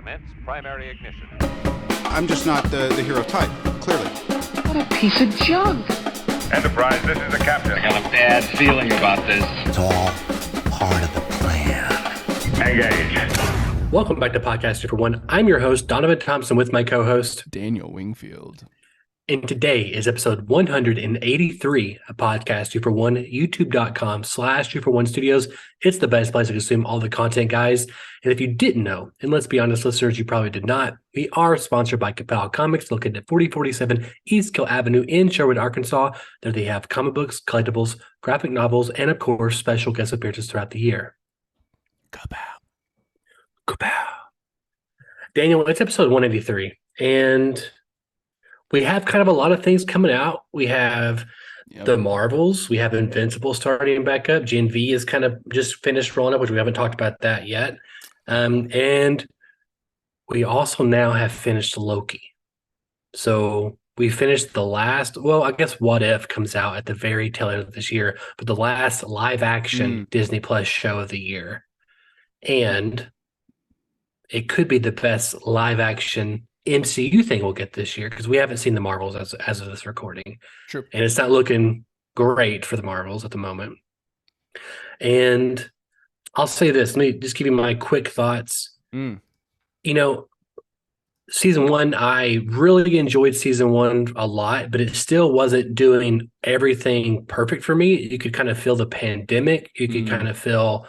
Commence primary ignition. I'm just not the hero type, clearly. What a piece of junk. Enterprise, this is the captain. I have a bad feeling about this. It's all part of the plan. Engage. Welcome back to Podcast 2 for 1. I'm your host, Donovan Thompson, with my co-host, Daniel Wingfield. And today is episode 183 of Podcast 2 for 1, youtube.com/2 for 1 studios. It's the best place to consume all the content, guys. And if you didn't know, and let's be honest, listeners, you probably did not, we are sponsored by Kapow Comics, located at 4047 East Kill Avenue in Sherwood, Arkansas. There they have comic books, collectibles, graphic novels, and of course, special guest appearances throughout the year. Kapow. Daniel, it's episode 183, and we have kind of a lot of things coming out. We have the Marvels. We have Invincible starting back up. Gen V is kind of just finished rolling up, which we haven't talked about that yet. And we also now have finished Loki. So we finished the last, well, I guess What If comes out at the very tail end of this year, but the last live action Disney Plus show of the year. And it could be the best live action MCU thing we'll get this year, because we haven't seen the Marvels as of this recording. Sure. And it's not looking great for the Marvels at the moment. And I'll say this, let me just give you my quick thoughts. You know, season 1, I really enjoyed season 1 a lot, but it still wasn't doing everything perfect for me. You could kind of feel the pandemic. You could kind of feel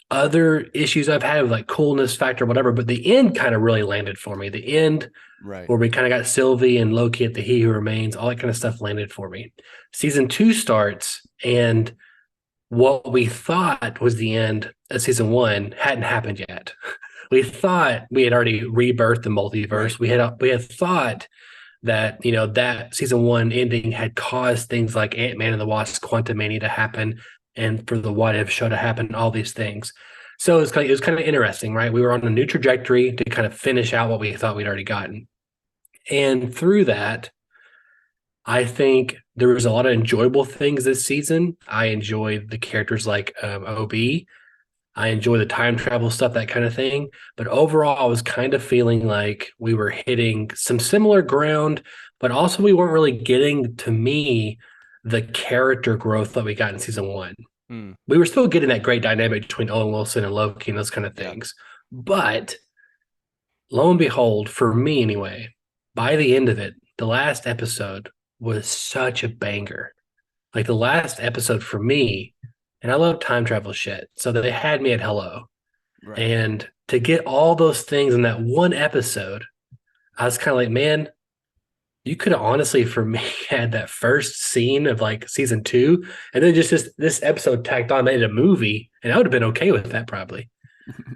other issues I've had with like coolness factor, whatever, but the end kind of really landed for me. The end, right, where we kind of got Sylvie and Loki at the He Who Remains, all that kind of stuff landed for me. Season 2 starts, and what we thought was the end of season 1 hadn't happened yet. We thought we had already rebirthed the multiverse. Right. We had thought that, you know, that season 1 ending had caused things like Ant-Man and the Wasp: Quantumania to happen, and for the What If show to happen, all these things. So it was kind of interesting, right? We were on a new trajectory to kind of finish out what we thought we'd already gotten. And through that, I think there was a lot of enjoyable things this season. I enjoyed the characters like OB. I enjoy the time travel stuff, that kind of thing. But overall, I was kind of feeling like we were hitting some similar ground, but also we weren't really getting, to me, the character growth that we got in season 1. We were still getting that great dynamic between Owen Wilson and Loki and those kind of things. But lo and behold, for me anyway, by the end of it, the last episode was such a banger. Like the last episode for me, and I love time travel shit, so they had me at hello. Right. And to get all those things in that one episode, I was kind of like, man, you could have honestly, for me, had that first scene of like season 2, and then just this episode tacked on, made a movie, and I would have been okay with that probably.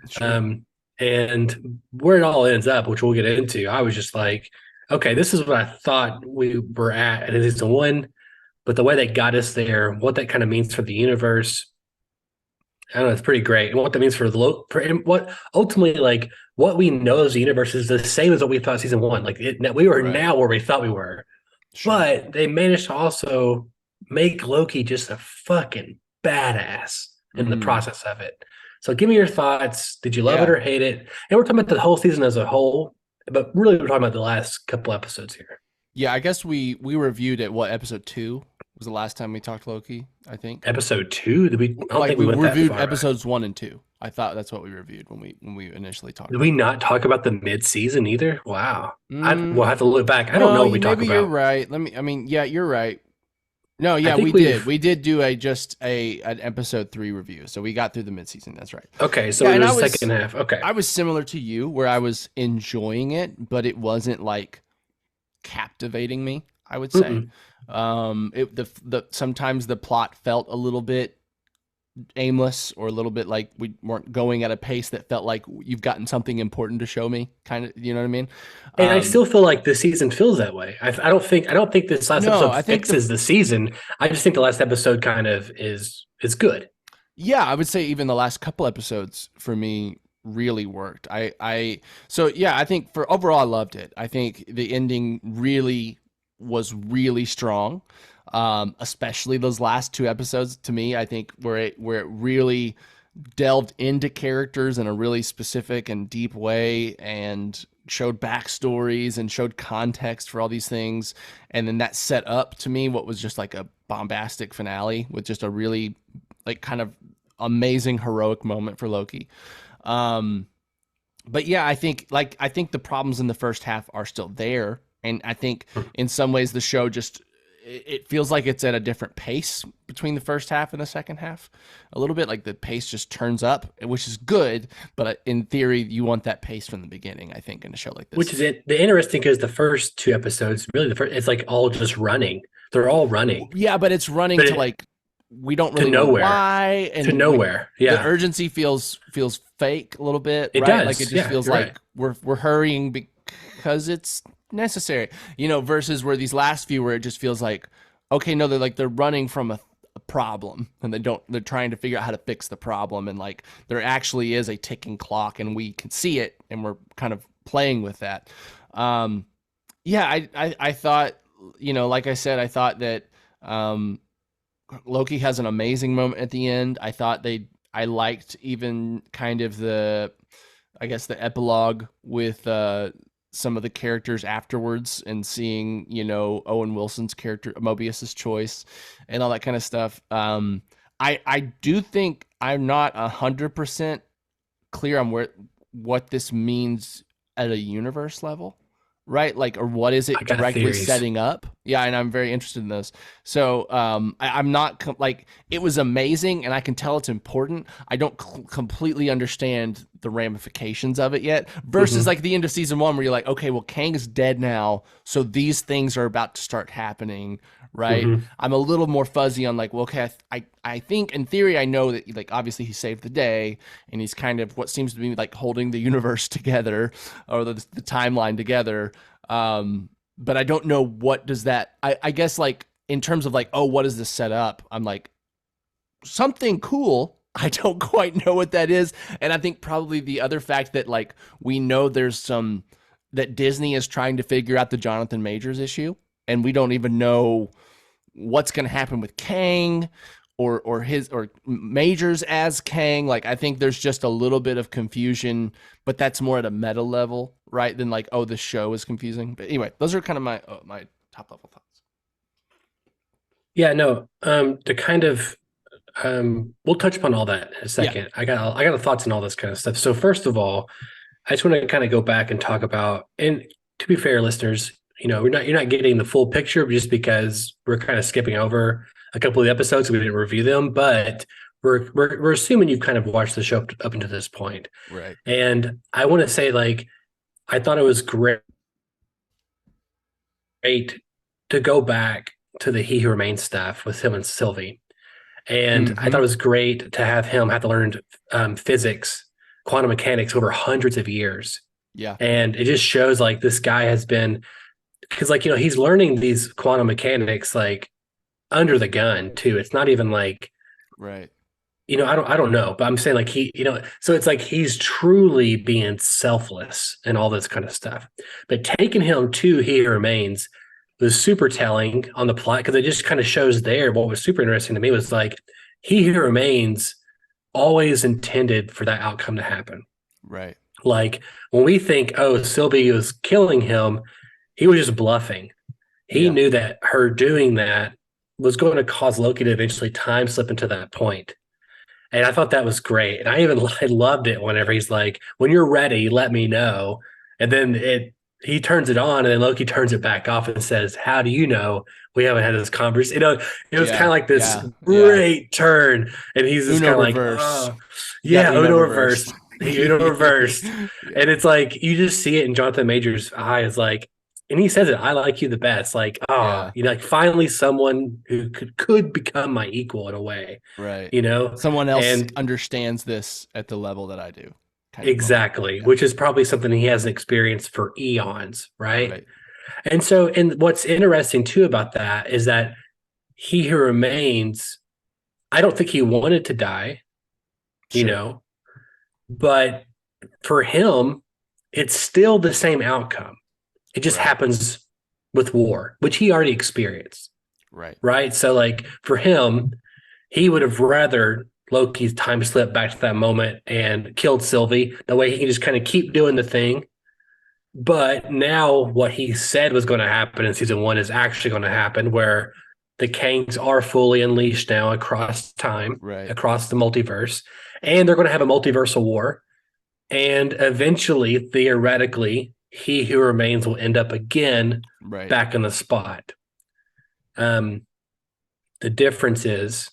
Sure. And where it all ends up, which we'll get into, I was just like, okay, this is what I thought we were at in season 1, but the way they got us there, what that kind of means for the universe, I don't know, it's pretty great. And what that means for what ultimately, like, what we know as the universe is the same as what we thought season 1. Like, we were now where we thought we were. Sure. But they managed to also make Loki just a fucking badass in the process of it. So give me your thoughts. Did you love it or hate it? And we're talking about the whole season as a whole, but really we're talking about the last couple episodes here. Yeah, I guess we reviewed at episode 2 was the last time we talked Loki, I think. Episode 2? Did we? I don't think we went reviewed that far episodes 1 and 2. I thought that's what we reviewed when we initially talked. Did we not talk about the mid-season either? Wow. We'll have to look back. I don't know what we talked about. Maybe you're right. You're right. No, yeah, we did. We did do an episode 3 review. So we got through the mid-season. That's right. Okay, so it was the second half. Okay. I was similar to you where I was enjoying it, but it wasn't like captivating me, I would say. Sometimes the plot felt a little bit aimless, or a little bit like we weren't going at a pace that felt like you've gotten something important to show me, kind of, you know what I mean? And I still feel like the season feels that way. I don't think this last episode fixes the season. I just think the last episode kind of is good. Yeah, I would say even the last couple episodes for me really worked. I think for overall I loved it. I think the ending was really strong. Especially those last 2 episodes, to me, I think where it really delved into characters in a really specific and deep way and showed backstories and showed context for all these things. And then that set up to me what was just like a bombastic finale with just a really like kind of amazing heroic moment for Loki. But yeah, I think the problems in the first half are still there. And I think in some ways the show just, it feels like it's at a different pace between the first half and the second half. A little bit like the pace just turns up, which is good. But in theory, you want that pace from the beginning, I think, in a show like this. Which is the interesting because the first 2 episodes, really it's like all just running. They're all running. Yeah, but it's running to like, we don't really know why. And to nowhere. Yeah. The urgency feels fake a little bit. It right? does. Like it just feels like we're hurrying because it's necessary, versus where these last few where it just feels like, okay, no, they're running from a problem and they're trying to figure out how to fix the problem. And like, there actually is a ticking clock and we can see it and we're kind of playing with that. I thought, like I said, I thought that, Loki has an amazing moment at the end. I thought I liked even kind of the epilogue with, some of the characters afterwards and seeing, Owen Wilson's character, Mobius's choice and all that kind of stuff. I do think I'm not 100% clear on what this means at a universe level, right? Like, or what is it directly setting up? Yeah. And I'm very interested in this. So, I'm not it was amazing and I can tell it's important. I don't completely understand the ramifications of it yet versus like the end of season 1 where you're like, okay, well, Kang is dead now. So these things are about to start happening. Right. I'm a little more fuzzy on like, well, okay, I think in theory, I know that like, obviously he saved the day and he's kind of what seems to be like holding the universe together or the timeline together. But I don't know what does that, I guess like in terms of like, oh, what does this set up? I'm like, something cool. I don't quite know what that is. And I think probably the other fact that like, we know that Disney is trying to figure out the Jonathan Majors issue. And we don't even know what's going to happen with Kang or Majors as Kang. Like, I think there's just a little bit of confusion, but that's more at a meta level, right? Than like, oh, the show is confusing. But anyway, those are kind of my top level thoughts. Yeah, no, to kind of, we'll touch upon all that in a second. Yeah. I got thoughts on all this kind of stuff. So first of all, I just want to kind of go back and talk about, and to be fair, listeners, you're not getting the full picture just because we're kind of skipping over a couple of the episodes. So we didn't review them, but we're assuming you've kind of watched the show up until this point. Right. And I want to say, like, I thought it was great to go back to the He Who Remains stuff with him and Sylvie. And I thought it was great to have him have to learn physics, quantum mechanics over hundreds of years. Yeah. And it just shows like this guy has been, because like, he's learning these quantum mechanics like under the gun too. It's not even like, right. I don't know, but I'm saying like so it's like he's truly being selfless and all this kind of stuff. But taking him to He Who Remains was super telling on the plot because it just kind of shows there. What was super interesting to me was like He Who Remains always intended for that outcome to happen. Right. Like when we think, oh, Sylvie was killing him, he was just bluffing. He knew that her doing that was going to cause Loki to eventually time slip into that point. And I thought that was great. And I loved it whenever he's like, when you're ready, let me know. And then he turns it on and then Loki turns it back off and says, how do you know we haven't had this conversation? It was kind of like this great turn. And he's just kind of like, oh, Uno reverse. Uno reversed. And it's like, you just see it in Jonathan Majors' eyes, like, and he says it, I like you the best. Like, like finally someone who could become my equal in a way. Right. Someone else understands this at the level that I do. Exactly. Which is probably something he hasn't experienced for eons. Right. And so, and what's interesting too about that is that He Who Remains, I don't think he wanted to die, but for him, it's still the same outcome. It just happens with war, which he already experienced. Right. Right. So like for him, he would have rather Loki's time slipped back to that moment and killed Sylvie. That way he can just kind of keep doing the thing. But now what he said was going to happen in season 1 is actually going to happen, where the Kangs are fully unleashed now across time, across the multiverse, and they're going to have a multiversal war. And eventually, theoretically, He Who Remains will end up again back in the spot. The difference is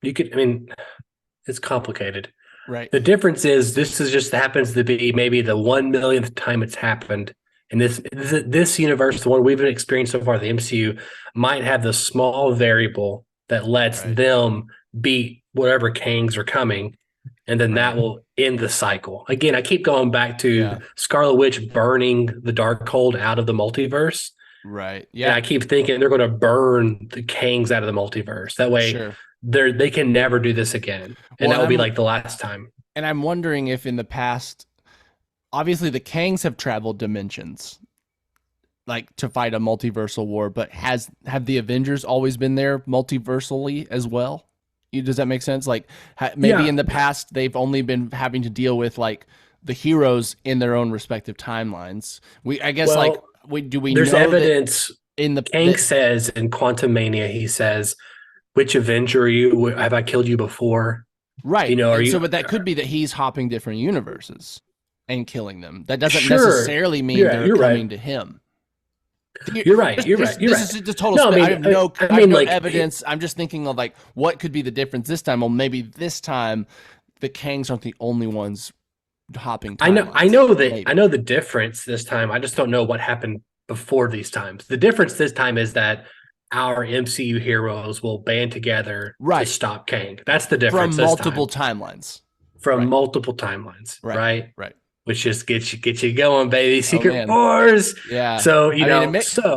it's complicated. Right. The difference is this is just happens to be maybe the 1 millionth time it's happened. And this universe, the one we've been experienced so far, the MCU, might have the small variable that lets them beat whatever Kangs are coming. And then that will end the cycle. Again, I keep going back to Scarlet Witch burning the Darkhold out of the multiverse. Right. Yeah. And I keep thinking they're going to burn the Kangs out of the multiverse. That way they can never do this again. And that will be like the last time. And I'm wondering if in the past, obviously the Kangs have traveled dimensions like to fight a multiversal war, but have the Avengers always been there multiversally as well? Does that make sense? Like maybe in the past they've only been having to deal with like the heroes in their own respective timelines. There's know evidence in the Kang says in Quantum Mania, he says, "Which Avenger are you? Have I killed you before?" Right. You know, but that could be that he's hopping different universes and killing them. That doesn't necessarily mean they're coming to him. You're right. This is just total. I have no evidence. I'm just thinking of like what could be the difference this time. Well, maybe this time the Kangs aren't the only ones hopping. I know the difference this time. I just don't know what happened before these times. The difference this time is that our MCU heroes will band together to stop Kang. That's the difference. From multiple timelines. Multiple timelines. Right. Which just gets you going, baby. Secret Wars. Yeah. So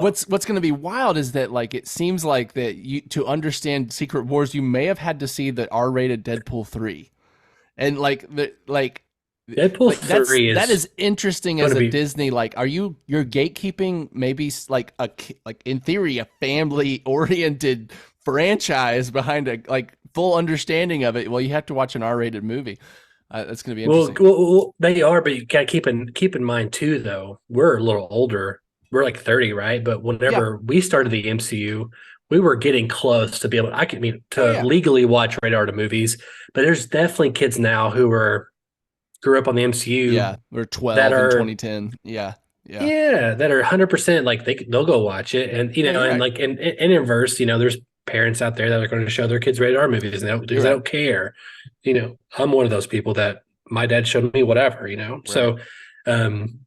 what's going to be wild is that like it seems like that to understand Secret Wars, you may have had to see the R-rated Deadpool 3, and Deadpool 3 that is interesting as a Disney. Like, you're gatekeeping maybe like in theory a family oriented franchise behind a like full understanding of it. Well, you have to watch an R-rated movie. That's going to be interesting. Well, they are, but you got to keep in mind too, though, we're a little older. We're like 30, right? But whenever we started the MCU, we were getting close to be able to legally watch rated R movies. But there's definitely kids now who grew up on the MCU. Yeah, we're 12 in 2010. Yeah, that are 100% like they'll go watch it, and and like in inverse, there's parents out there that are going to show their kids rated R movies and they don't care. I'm one of those people that my dad showed me whatever, So, and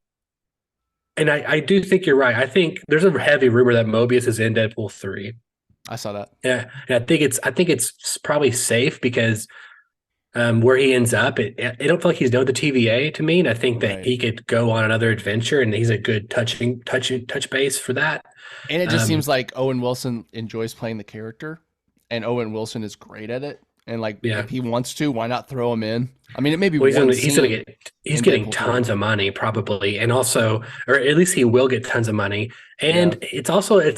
I do think you're right. I think there's a heavy rumor that Mobius is in Deadpool 3. I saw that. Yeah, and I think it's probably safe because where he ends up, I don't feel like he's done the TVA to me, and I think that he could go on another adventure, and he's a good touch base for that. And it just seems like Owen Wilson enjoys playing the character, and Owen Wilson is great at it. And if he wants to, why not throw him in? I mean, it may be he's getting tons of money probably, and also, or at least he will get tons of money. And it's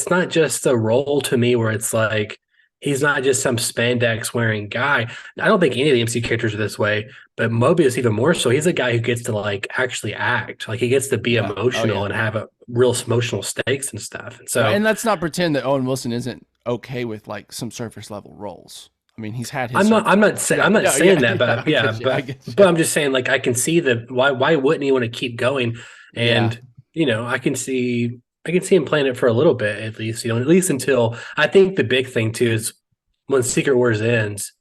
not just a role to me where it's like he's not just some spandex wearing guy. I don't think any of the MC characters are this way, but Mobius even more so. He's a guy who gets to like actually act, like he gets to be emotional and have a real emotional stakes and stuff. And so, and let's not pretend that Owen Wilson isn't okay with like some surface level roles. I mean, he's had his. I'm not saying that, but but I'm just saying like I can see why wouldn't he want to keep going? And I can see him playing it for a little bit at least, at least until I think the big thing too is when Secret Wars ends,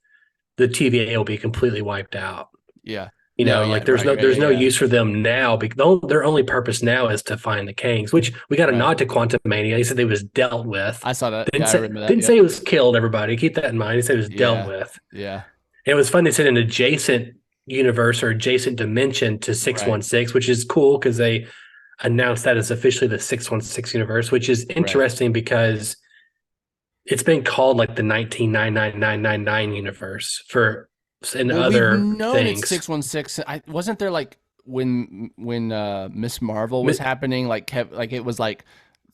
the TVA will be completely wiped out. Yeah. There's no use for them now because their only purpose now is to find the Kangs, which we got a nod to Quantum Mania. He said it was dealt with. I saw that. Didn't say it was killed, everybody. Keep that in mind. He said it was dealt with. Yeah. And it was fun. They said an adjacent universe or adjacent dimension to 616, which is cool because they announced that it's officially the 616 universe, which is interesting because it's been called like the 199999 universe other things. It's 616. Wasn't there like when Miss Marvel was happening, like it was like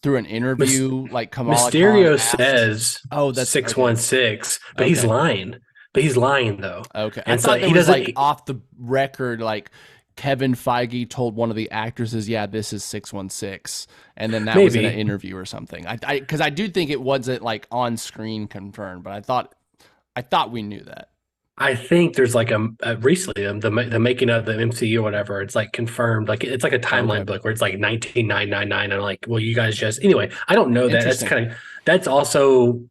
through an interview, like Kamala Khan Mysterio asked. says, "Oh, that's 616," but he's Okay. lying. But he's lying though. Okay, I And so thought there he was doesn't. like off the record, like Kevin Feige told one of the actresses, "Yeah, this is 616," and then that was in an Maybe. interview or something. Because I do think it wasn't like on screen confirmed, but I thought we knew that. I think there's like recently the making of the MCU or whatever. It's like confirmed. Like it's like a timeline Okay. book where it's like 19999. And I'm like, well, you guys just anyway. I don't know that. That's Interesting. that's also.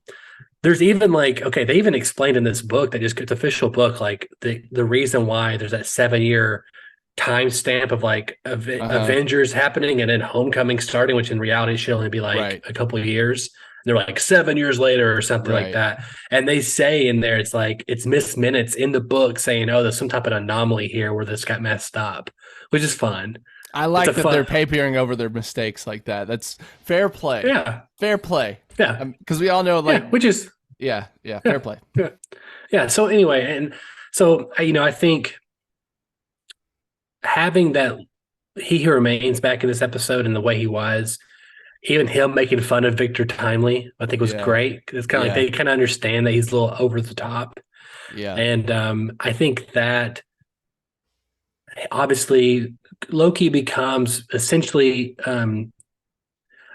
There's even like, okay, they even explained in this book that just it's official book, like the reason why there's that 7-year timestamp of like Avengers happening and then Homecoming starting, which in reality should only be like Right. a couple of years. They're like 7 years later or something like Right. that. And they say in there, it's like it's missed minutes in the book saying, oh, there's some type of anomaly here where this got messed up, which is fun. I like It's a that fun- they're papering over their mistakes like that. That's fair play. Yeah. Fair play. Yeah. Because we all know, like, Yeah. Which is, yeah, fair play. yeah. So anyway, and so, I think having that He Who Remains back in this episode and the way he was, even him making fun of Victor Timely, I think was Yeah. great. It's kind of like they kind of understand that he's a little over the top. Yeah. And I think that obviously Loki becomes essentially,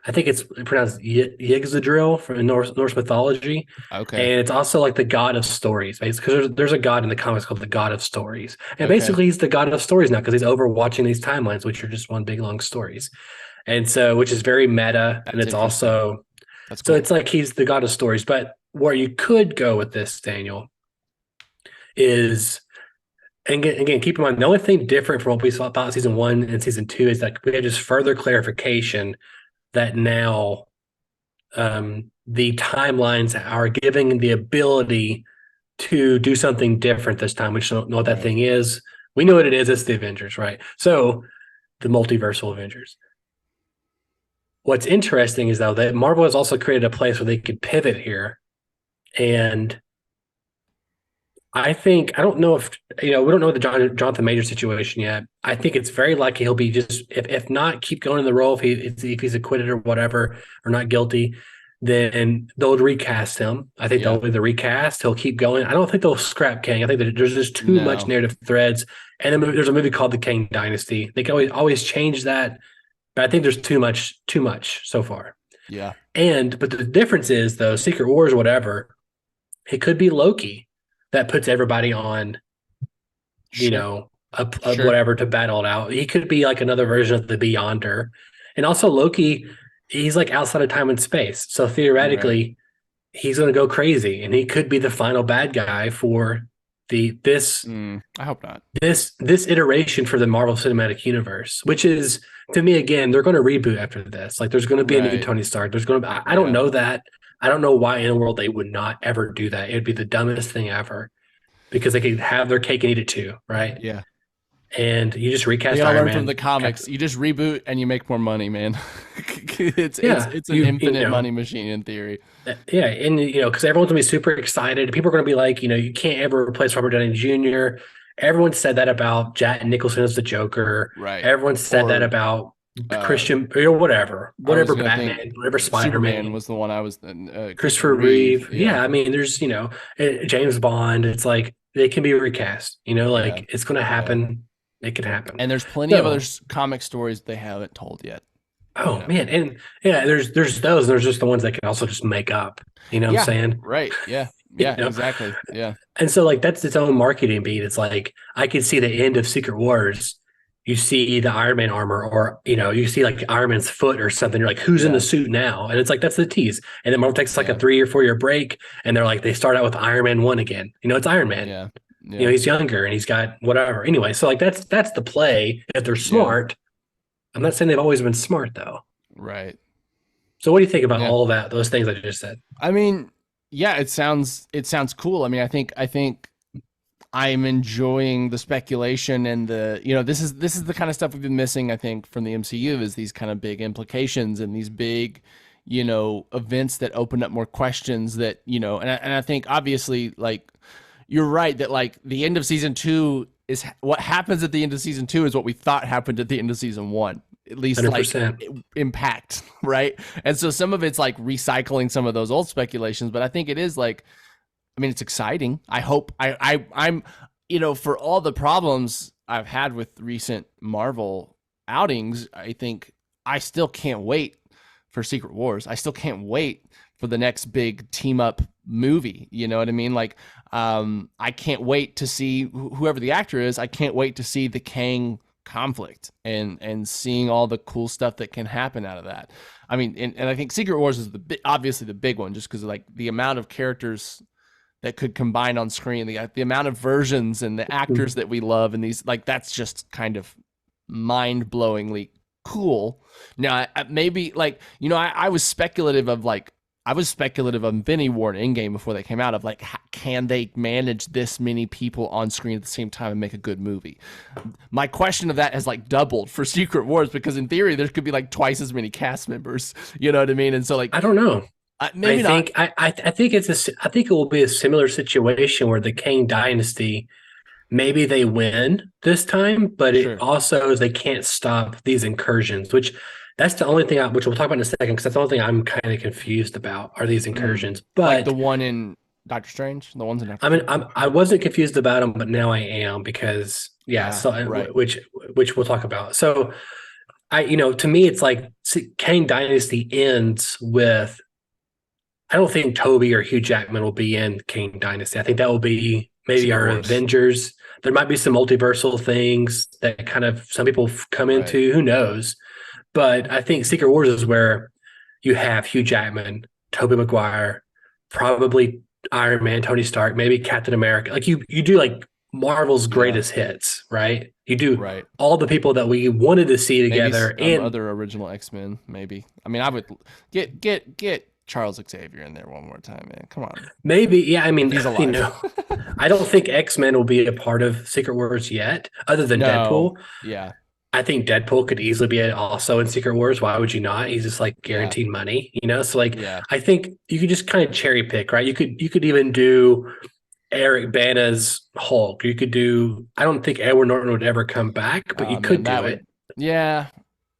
I think it's pronounced Yggdrasil from Norse mythology. Okay. And it's also like the god of stories, because there's a god in the comics called the god of stories. And Okay. basically he's the god of stories now because he's overwatching these timelines, which are just one big long stories. And so, which is very meta. And That's it's also, That's so cool. it's like he's the god of stories. But where you could go with this, Daniel, is, and again, keep in mind, the only thing different from what we saw about season 1 and season 2 is that we had just further clarification that now the timelines are giving the ability to do something different this time. We just don't know what that Right. thing is. We know what it is. It's the Avengers, right? So the multiversal Avengers. What's interesting is, though, that Marvel has also created a place where they could pivot here. And I think, I don't know if, we don't know the Jonathan Major situation yet. I think it's very likely he'll be just, if not, keep going in the role. If he's acquitted or whatever, or not guilty, then they'll recast him. I think they'll either recast, he'll keep going. I don't think they'll scrap Kang. I think that there's just too much narrative threads. And then there's a movie called The Kang Dynasty. They can always change that. But I think there's too much so far. Yeah. But the difference is, though, Secret Wars, whatever, it could be Loki that puts everybody on, whatever to battle it out. He could be like another version of the Beyonder. And also Loki, he's like outside of time and space. So theoretically, he's going to go crazy, and he could be the final bad guy for this I hope not. this iteration for the Marvel Cinematic Universe, which is, to me, again, they're going to reboot after this. Like, there's going to be a new Tony Stark. There's going to be, I don't know that. I don't know why in the world they would not ever do that. It'd be the dumbest thing ever, because they could have their cake and eat it too, right? Yeah. And you just recast You gotta Iron learn Man. from the comics. You just reboot and you make more money, man. It's an you infinite know. money machine in theory. Yeah, and because everyone's gonna be super excited. People are gonna be like, you can't ever replace Robert Downey Jr. Everyone said that about Jack Nicholson as the Joker. Right. Everyone said that about Christian, or whatever Batman, whatever Spider-Man Superman was the one I was. Christopher Reeve. Yeah, I mean, there's James Bond. It's like they can be recast. It's gonna happen. It could happen. And there's plenty of other comic stories they haven't told yet. Oh man, and there's those. There's just the ones that can also just make up. You know what I'm saying? Right. Yeah. Yeah. Exactly. Yeah. And so, like, that's its own marketing beat. It's like, I could see the end of Secret Wars. You see the Iron Man armor, or you see like Iron Man's foot or something. You're like, who's in the suit now? And it's like, that's the tease. And then Marvel takes like a 3 or 4 year break, and they're like, they start out with Iron Man 1 again. It's Iron Man. Yeah. He's younger and he's got whatever. Anyway, so like that's the play. If they're smart, I'm not saying they've always been smart though. Right. So what do you think about all that? Those things I just said. I mean, yeah, it sounds cool. I mean, I think I'm enjoying the speculation and the this is the kind of stuff we've been missing, I think, from the MCU, is these kind of big implications and these big events that open up more questions that and I think obviously, like, you're right that like the end of season 2 is what happens at the end of season 2 is what we thought happened at the end of season 1. at least like 100%. impact, right? And so some of it's like recycling some of those old speculations, but I think it is like, I mean, it's exciting. I hope I'm, for all the problems I've had with recent Marvel outings, I think I still can't wait for Secret Wars. I still can't wait for the next big team up movie. You know what I mean? Like, I can't wait to see whoever the actor is. I can't wait to see the Kang conflict and seeing all the cool stuff that can happen out of that. I mean, and I think Secret Wars is obviously the big one, just because like the amount of characters that could combine on screen, the amount of versions and the actors that we love, and these, like, that's just kind of mind-blowingly cool. Now, maybe like, I was speculative of Infinity War and Endgame before they came out, of like, can they manage this many people on screen at the same time and make a good movie? My question of that has like doubled for Secret Wars, because in theory there could be like twice as many cast members. You know what I mean? And so like, I don't know. Maybe I think not. I think I think it will be a similar situation where the Kang dynasty, maybe they win this time, but Sure. it also is they can't stop these incursions, which that's the only thing which we'll talk about in a second, because that's the only thing I'm kind of confused about are these incursions. But like the one in Doctor Strange, the ones in Doctor Strange. I wasn't confused about them, but now I am, because right. which we'll talk about. So to me, it's like Kang dynasty ends with, I don't think Toby or Hugh Jackman will be in Kang Dynasty. I think that will be maybe Secret our Wars. Avengers. There might be some multiversal things that kind of some people come into. Who knows? But I think Secret Wars is where you have Hugh Jackman, Tobey Maguire, probably Iron Man, Tony Stark, maybe Captain America. Like you do like Marvel's greatest hits, right? You do all the people that we wanted to see together, maybe and other original X-Men. Maybe. I mean, I would get Charles Xavier in there one more time, man. Come on. Maybe, yeah. I mean, he's alive. I don't think X-Men will be a part of Secret Wars yet, other than Deadpool. Yeah. I think Deadpool could easily be also in Secret Wars. Why would you not? He's just like guaranteed money, So like, I think you could just kind of cherry pick, right? You could even do Eric Bana's Hulk. You could do. I don't think Edward Norton would ever come back, but you could do it.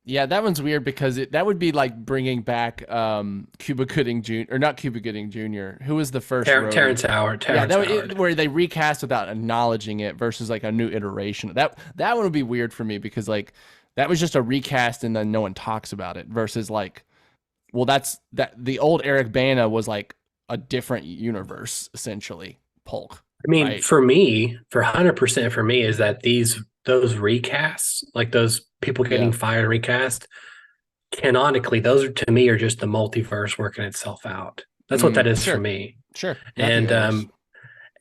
Yeah, that one's weird, because that would be like bringing back Cuba Gooding Jr. or not Cuba Gooding Jr. Who was the first Terrence Howard. Where they recast without acknowledging it versus like a new iteration. That one would be weird for me, because like that was just a recast and then no one talks about it, versus like, well, the old Eric Bana was like a different universe essentially. Hulk. I mean, for me, for 100% for me, is that those recasts, like those people getting fired and recast, canonically, those are, to me, are just the multiverse working itself out. That's what that is for me. Sure. And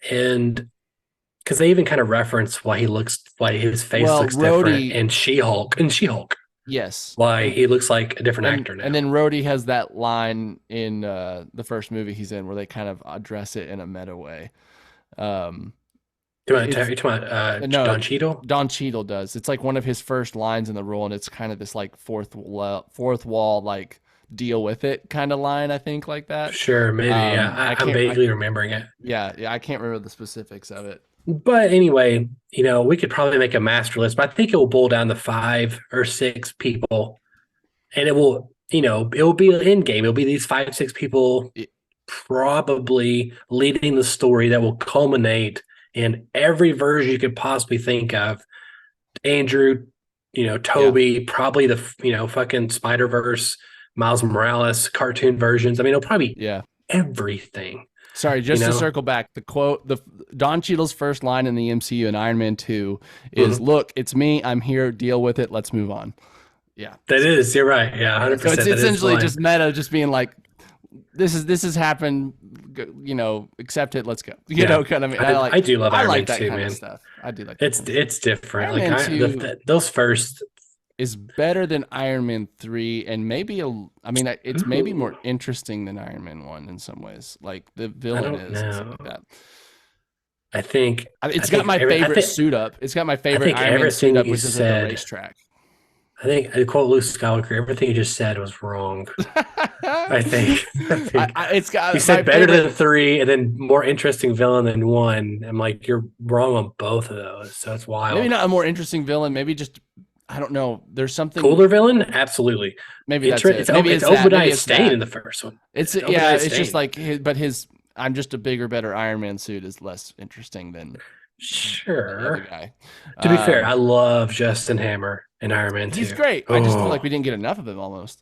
because they even kind of reference why his face looks different in She-Hulk. Yes. Why he looks like a different actor now. And then Rhodey has that line in the first movie he's in where they kind of address it in a meta way. You're talking about Don Cheadle? Don Cheadle does. It's like one of his first lines in the role, and it's kind of this like fourth wall, like deal with it kind of line, I think, like that. Sure, maybe. I'm vaguely remembering it. Yeah, I can't remember the specifics of it. But anyway, we could probably make a master list, but I think it will boil down to 5 or 6 people, and it will, it will be an end game. It'll be these 5, 6 people probably leading the story that will culminate in every version you could possibly think of. Andrew, Toby, probably the, fucking Spider-Verse, Miles Morales, cartoon versions. I mean, it'll probably be everything. Sorry, just to circle back, the Don Cheadle's first line in the MCU in Iron Man 2 is, "Look, it's me. I'm here. Deal with it. Let's move on." Yeah, that is. You're right. Yeah, 100%. So it's essentially just meta, just being like, "This has happened. Accept it. Let's go." Kind of. I do love Iron Man that 2, kind man. of stuff. I do like. It's different. Iron Man 2 those first is better than Iron Man 3, and maybe it's maybe more interesting than Iron Man 1 in some ways. Like the villain is and stuff like that. I think it's got my favorite suit up. It's got my favorite Iron Man suit up, which is at the racetrack. I think, I quote Luke Skywalker, everything you just said was wrong. I think it's got. You said better than 3, and then more interesting villain than 1. I'm like, you're wrong on both of those. So it's wild. Maybe not a more interesting villain. Maybe just I don't know. There's something Cooler villain, absolutely. Maybe that's It's it. Maybe it's that. Maybe Obadiah it's Stane that. in the first one. It's Obadiah it's Stane. just like his. I'm just a bigger, better Iron Man suit is less interesting than the other Sure. guy. To be fair, I love Justin Hammer in Iron Man 2. He's great. I just feel like we didn't get enough of him almost.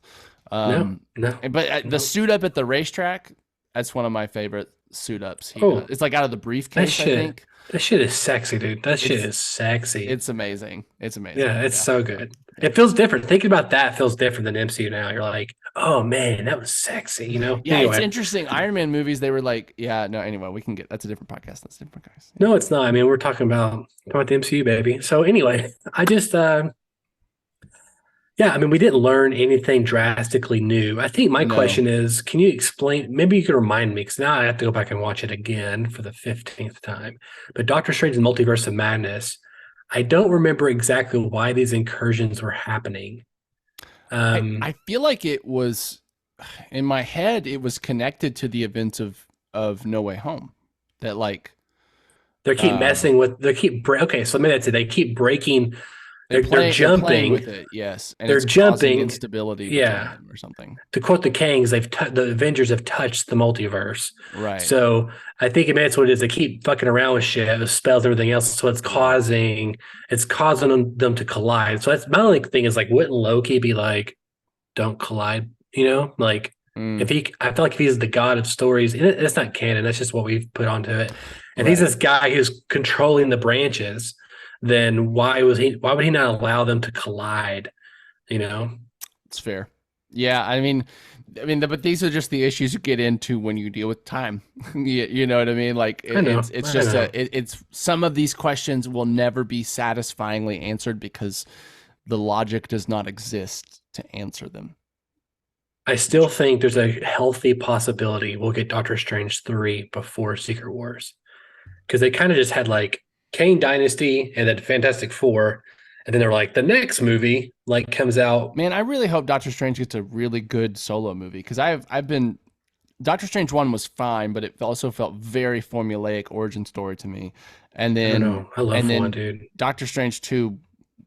No. But the suit up at the racetrack, that's one of my favorite suit ups. It's like out of the briefcase, I think. That shit is sexy, dude. That shit is sexy. It's amazing. It's amazing. Yeah, it's so good. It feels different. Thinking about that feels different than MCU now. You're like, oh man, that was sexy, you know? Yeah, Anyway. It's interesting. Iron Man movies, they were like, anyway, we can get that's a different podcast. That's a different podcast. No, it's not. I mean, we're talking about the MCU, baby. So anyway, I just yeah, I mean, we didn't learn anything drastically new. I think my question is, can you explain, maybe you can remind me, because now I have to go back and watch it again for the 15th time. But Doctor Strange and Multiverse of Madness, I don't remember exactly why these incursions were happening. I feel like it was, in my head, it was connected to the events of No Way Home. That like, they keep messing with, okay, so maybe that's it. They keep breaking. They're jumping with it, yes. And they're it's jumping instability, or something. To quote the Kangs, the Avengers have touched the multiverse, right? So I think maybe that's what it is. They keep fucking around with shit, with spells, and everything else. So it's causing them to collide. So that's my only thing is like, wouldn't Loki be like, don't collide? You know, like I feel like if he's the god of stories, and it's not canon. That's just what we've put onto it. And he's this guy who's controlling the branches. Then why would he not allow them to collide? You know, it's fair. Yeah, I mean, but these are just the issues you get into when you deal with time. You know what I mean? Like it's some of these questions will never be satisfyingly answered because the logic does not exist to answer them. I still think there's a healthy possibility we'll get Doctor Strange 3 before Secret Wars, because they kind of just had like Kane Dynasty and then Fantastic Four, and then they're like, the next movie like comes out. Man, I really hope Doctor Strange gets a really good solo movie, because I've been Doctor Strange 1 was fine, but it also felt very formulaic origin story to me. And then I love one, dude. Doctor Strange 2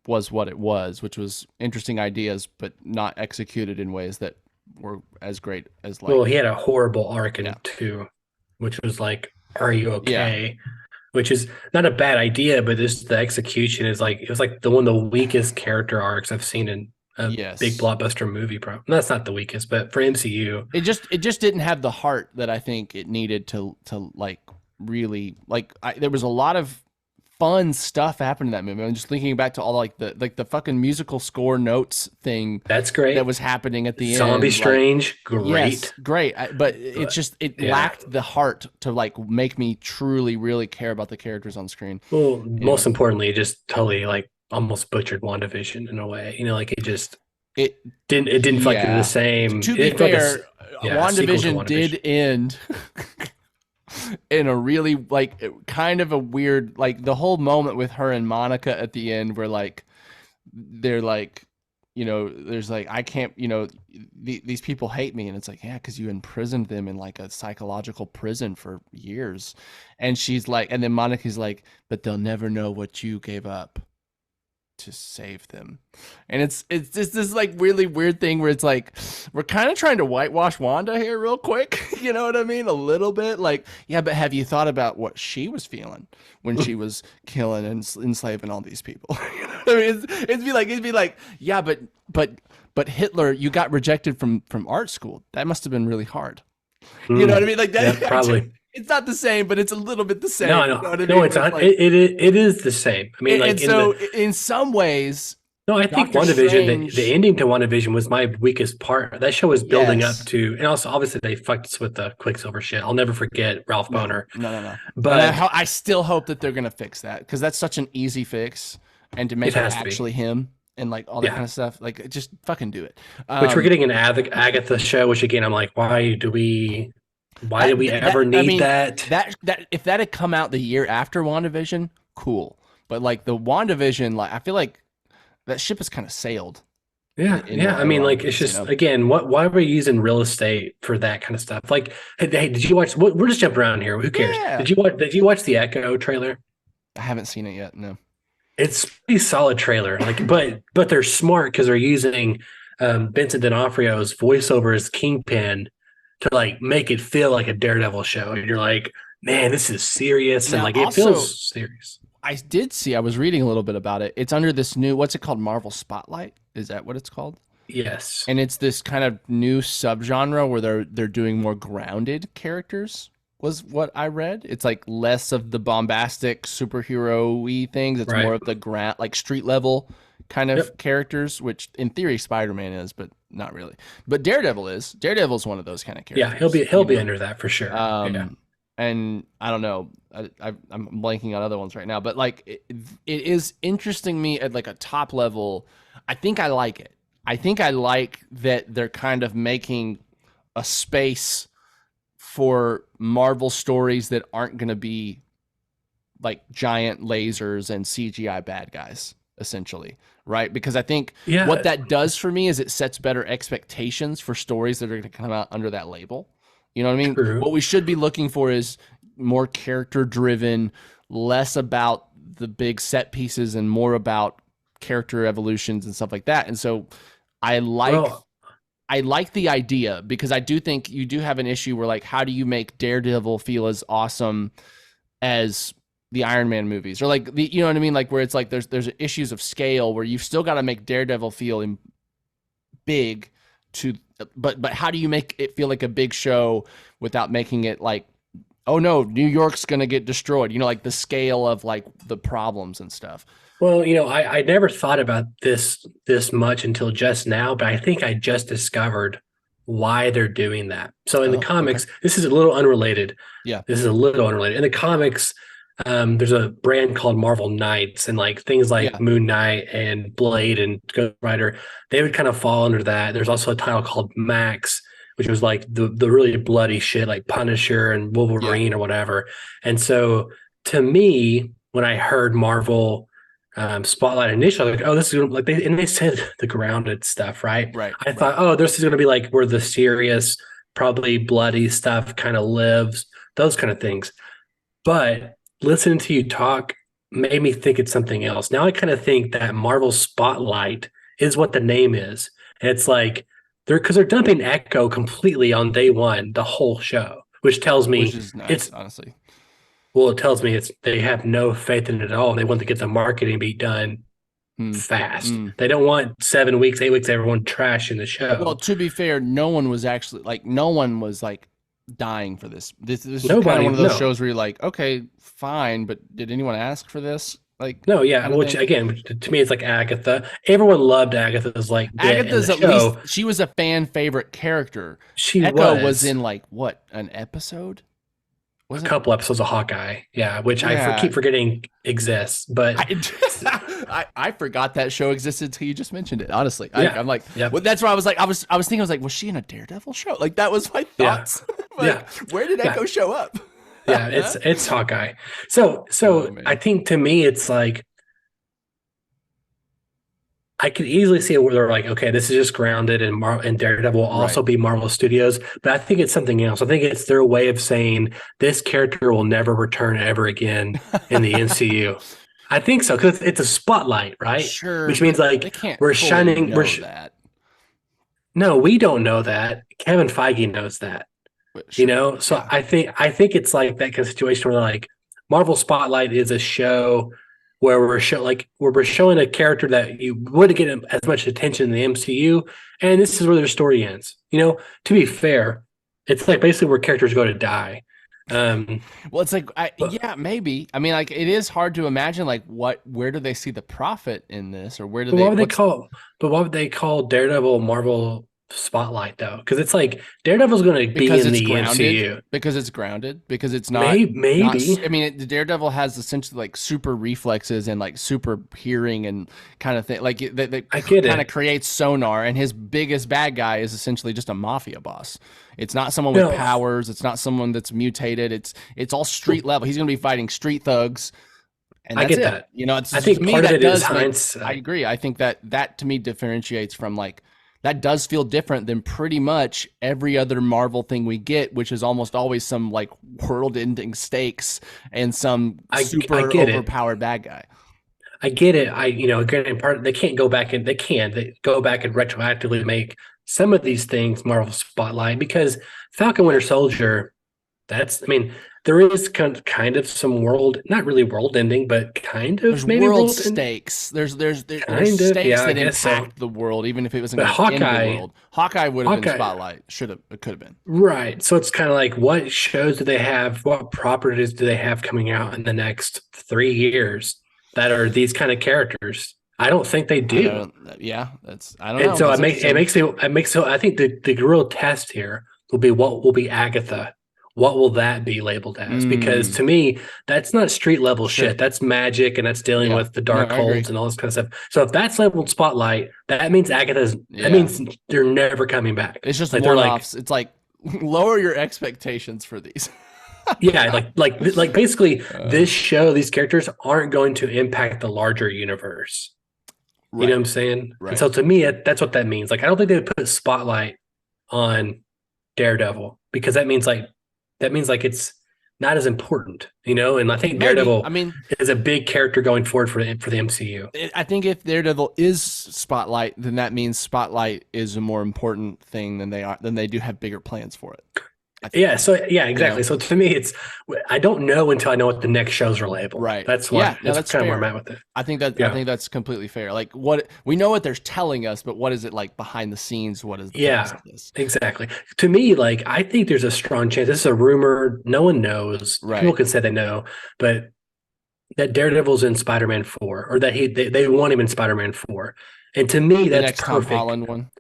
was what it was, which was interesting ideas, but not executed in ways that were as great as like. Well, he had a horrible arc in it too, which was like, are you okay? Yeah. Which is not a bad idea, but the execution is like, it was like one of the weakest character arcs I've seen in a big blockbuster movie. That's not the weakest, but for MCU, it just didn't have the heart that I think it needed to like really like. There was a lot of fun stuff happened in that movie. I'm just thinking back to all like the fucking musical score notes thing. That's great. That was happening at the end. Zombie Strange, great. Yes, great. But it lacked the heart to like make me truly, really care about the characters on screen. Well, most importantly, it just totally like almost butchered WandaVision in a way. You know, like it didn't fucking the same. To be fair, WandaVision did end. In a really like kind of a weird, like the whole moment with her and Monica at the end where like they're like, you know, there's like, I can't, you know, these people hate me, and it's like, yeah, because you imprisoned them in like a psychological prison for years. And she's like, and then Monica's like, but they'll never know what you gave up to save them. And it's just this like really weird thing where it's like we're kind of trying to whitewash Wanda here real quick. You know what I mean? A little bit like, yeah, but have you thought about what she was feeling when she was killing and enslaving all these people? You know what I mean? It'd be like, yeah, but Hitler, you got rejected from art school. That must have been really hard. You know what I mean? Like that, yeah, probably. It's not the same, but it's a little bit the same. No, you know what I mean? No, it's not. Like, it is the same. I mean, like, so in some ways, no, I think WandaVision, the ending to WandaVision was my weakest part. That show was building up to, and also obviously they fucked us with the Quicksilver shit. I'll never forget Ralph Boner. No. But I still hope that they're gonna fix that, because that's such an easy fix, and to make it actually him. And like all that kind of stuff, like just fucking do it. Which we're getting an Agatha show, which again, I'm like, why did we ever need that? That if that had come out the year after WandaVision, cool. But like the WandaVision, like I feel like that ship has kind of sailed. Yeah. I mean, like it's just again, why are we using real estate for that kind of stuff? Like, hey, did you watch? We're just jumping around here. Who cares? Yeah. Did you watch the Echo trailer? I haven't seen it yet. No. It's a pretty solid trailer. Like, but they're smart because they're using Vincent D'Onofrio's voiceover as Kingpin to like make it feel like a Daredevil show. And you're like, man, this is serious, and Now, like it also, feels serious. I was reading a little bit about it. It's under this new, what's it called? Marvel Spotlight? Is that what it's called? Yes. And it's this kind of new subgenre where they're doing more grounded characters, was what I read. It's like less of the bombastic superhero-y things. It's Right. more of the ground, like street level kind of Yep. characters, which in theory Spider-Man is, but not really. But Daredevil is. Daredevil's one of those kind of characters. Yeah, he'll you be know? under that for sure. Yeah. And I don't know, I'm blanking on other ones right now, but like it is interesting me at like a top level. I think I like it. I think I like that they're kind of making a space for Marvel stories that aren't going to be like giant lasers and CGI bad guys, essentially, right? Because I think Yeah. what that does for me is it sets better expectations for stories that are going to come out under that label. You know what I mean? True. What we should be looking for is more character driven, less about the big set pieces and more about character evolutions and stuff like that. And so I like the idea, because I do think you do have an issue where like, how do you make Daredevil feel as awesome as the Iron Man movies, or like the, you know what I mean? Like where it's like, there's issues of scale where you've still got to make Daredevil feel big but how do you make it feel like a big show without making it like, oh no, New York's going to get destroyed, like the scale of like the problems and stuff. Well, I never thought about this much until just now, but I think I just discovered why they're doing that. So in the comics, This is a little unrelated. Yeah. This is a little unrelated. In the comics, there's a brand called Marvel Knights, and like things like Moon Knight and Blade and Ghost Rider, they would kind of fall under that. There's also a title called Max, which was like the really bloody shit, like Punisher and Wolverine or whatever. And so to me, when I heard Marvel Spotlight initially, I was like, oh, this is like they said the grounded stuff, right? Right. I thought, oh, this is going to be like where the serious, probably bloody stuff kind of lives, those kind of things. But listening to you talk made me think it's something else. Now I kind of think that Marvel Spotlight is what the name is. And it's like they're dumping Echo completely on day one, the whole show, which tells me is nice, honestly. Well, it tells me they have no faith in it at all. They want to get the marketing beat done fast. They don't want 7 weeks, 8 weeks, everyone trashing the show. Well, to be fair, no one was dying for this. This is kind Nobody, of one of those no. shows where you're like, okay, fine, but did anyone ask for this? Like, No, yeah, which again, to me, it's like Agatha. Everyone loved Agatha's like bit Agatha's in at the show. least, she was a fan favorite character. She Echo was in like what, an episode? a couple episodes of Hawkeye, which I keep forgetting exists. But I forgot that show existed until you just mentioned it. Honestly, I'm like, Yep. well, that's why I was like, I was thinking, I was like, was she in a Daredevil show? Like that was my thoughts. Where did Echo show up? It's Hawkeye. So I think to me, it's like I could easily see it where they're like, okay, this is just grounded, and Daredevil will also be Marvel Studios. But I think it's something else. I think it's their way of saying this character will never return ever again in the MCU. I think so, because it's a spotlight, right? Sure. Which means like we're shining. That. No, we don't know that. Kevin Feige knows that. Sure. So I think it's like that kind of situation where like Marvel Spotlight is a show where we're showing a character that you wouldn't get as much attention in the MCU, and this is where their story ends. To be fair, it's like basically where characters go to die. Well, it's like, maybe. I mean, like, it is hard to imagine, like, where do they see the profit in this, or where do they? Why would they call Daredevil Marvel Spotlight though? Because it's like Daredevil's going to be in the MCU because it's grounded, because it's not maybe. I mean, the Daredevil has essentially like super reflexes and like super hearing and kind of thing. Like they kind of creates sonar, and his biggest bad guy is essentially just a mafia boss. It's not someone with powers. It's not someone that's mutated. It's all street level. He's going to be fighting street thugs. And that's that. It's, I think part of it is hindsight. I agree. I think that to me differentiates from like, that does feel different than pretty much every other Marvel thing we get, which is almost always some like world-ending stakes and some super overpowered bad guy. I get it. Granted, part they can't go back and they go back and retroactively make some of these things Marvel Spotlight because Falcon Winter Soldier. That's, I mean, there is kind of some world, not really world ending, but kind of There's maybe world world ending. stakes. There's Kind of, stakes yeah, I that guess so. impact the world, even if it wasn't But going to end the Hawkeye, world. Hawkeye would have been Hawkeye, Spotlight. It could have been. right? So it's kind of like, what shows do they have? What properties do they have coming out in the next 3 years that are these kind of characters? I don't think they do. I don't know. And so That's it makes so I think the real test here will be what will be Agatha. What will that be labeled as? Because to me, that's not street level shit. That's magic and that's dealing with the dark holds and all this kind of stuff. So if that's labeled Spotlight, that means Agatha's. That means they're never coming back. It's just like one-offs. It's like lower your expectations for these. Yeah, like basically, this show, these characters aren't going to impact the larger universe. Right. You know what I'm saying? Right. And so to me, that's what that means. Like, I don't think they would put a spotlight on Daredevil because that means like it's not as important, you know. And I think Daredevil, is a big character going forward for the MCU. I think if Daredevil is Spotlight, then that means Spotlight is a more important thing than they do have bigger plans for it. Yeah. So yeah, exactly. So to me, I don't know until I know what the next shows are labeled. Right. That's why. Yeah, that's kind of where I'm at with it. I think that's completely fair. Like what we know what they're telling us, but what is it like behind the scenes? What is the purpose of this? Exactly. To me, like I think there's a strong chance. This is a rumor. No one knows. Right. People can say they know, but that Daredevil's in Spider-Man 4, or that they want him in Spider-Man 4. And to me, that's next perfect. Tom Holland one.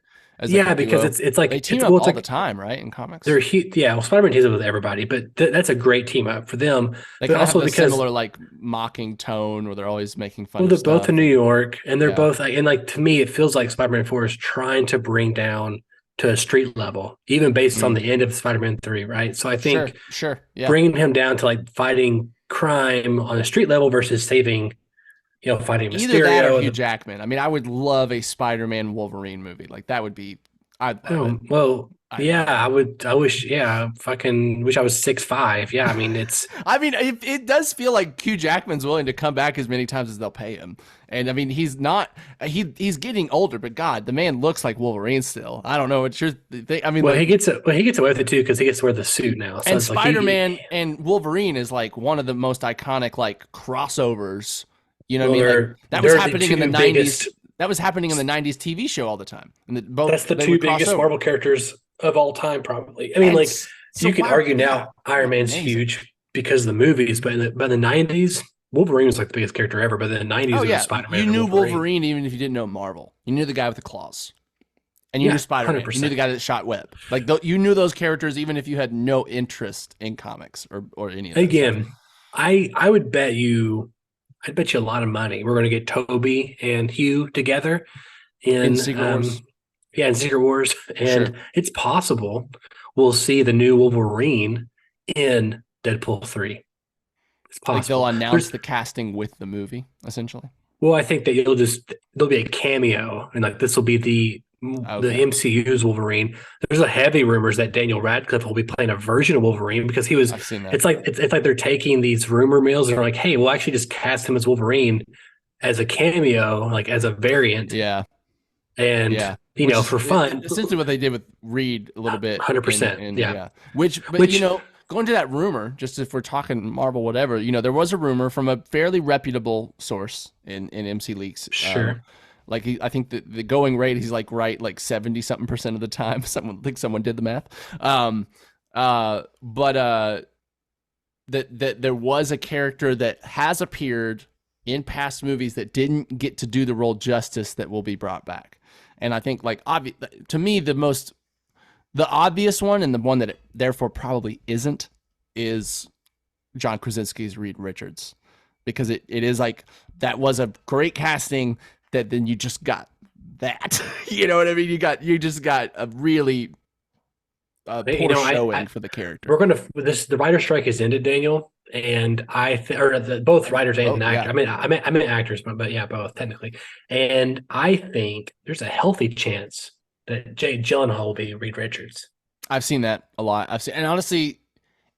Because it's like they team up all the time, right? In comics, they're huge. Yeah, well, Spider-Man teams up with everybody, but that's a great team up for them. They but also have a because similar like mocking tone, where they're always making fun. Well, of they're both in New York, and they're Yeah. both like, and like to me, it feels like Spider-Man 4 is trying to bring down to a street level, even based on the end of Spider-Man 3, right? So I think sure, yeah, bringing him down to like fighting crime on a street level versus saving, fighting Mysterio. Either that or Hugh Jackman. I mean, I would love a Spider-Man Wolverine movie. Like that would be. I wish. Yeah, fucking wish I was 6'5". Yeah, I mean it's. I mean, it does feel like Hugh Jackman's willing to come back as many times as they'll pay him, and I mean he's not. He's getting older, but God, the man looks like Wolverine still. I don't know. It's your thing. I mean, he gets away with it too because he gets to wear the suit now. So and Spider-Man and Wolverine is like one of the most iconic like crossovers. You know what I mean? Like, that was happening in the 90s. That was happening in the 90s TV show all the time. And that's the two biggest Marvel characters of all time, probably. I mean, you could argue now Iron Man's huge because of the movies, but by the 90s, Wolverine was like the biggest character ever. But in the 90s, it was Spider-Man. You knew Wolverine even if you didn't know Marvel. You knew the guy with the claws. And you knew Spider-Man. 100%. You knew the guy that shot web. Like you knew those characters even if you had no interest in comics or any of that. Again, I would bet you. I'd bet you a lot of money we're going to get Toby and Hugh together in Secret Wars. Yeah, in Secret Wars. And it's possible we'll see the new Wolverine in Deadpool 3. It's possible. Like they'll announce the casting with the movie, essentially. Well, I think that there'll be a cameo, and like this will be the MCU's Wolverine. There's a heavy rumors that Daniel Radcliffe will be playing a version of Wolverine because he was. I've seen that. It's like they're taking these rumor mills and they're like, hey, we'll actually just cast him as Wolverine as a cameo, like as a variant. Yeah. And for fun. Essentially what they did with Reed a little bit. 100%. Yeah. Which going to that rumor, just if we're talking Marvel, whatever, there was a rumor from a fairly reputable source in MC Leaks. Sure. I think the going rate, he's like 70-something% of the time. Someone did the math. But that there was a character that has appeared in past movies that didn't get to do the role justice that will be brought back. And I think to me, the obvious one and the one that it therefore probably isn't is John Krasinski's Reed Richards, because it is like that was a great casting. That then you just got that, you know what I mean? You just got a really poor showing for the character. The writer strike has ended, Daniel, and both writers and actors. Yeah. I meant actors, but yeah, both technically. And I think there's a healthy chance that Jake Gyllenhaal will be Reed Richards. I've seen that a lot. And honestly,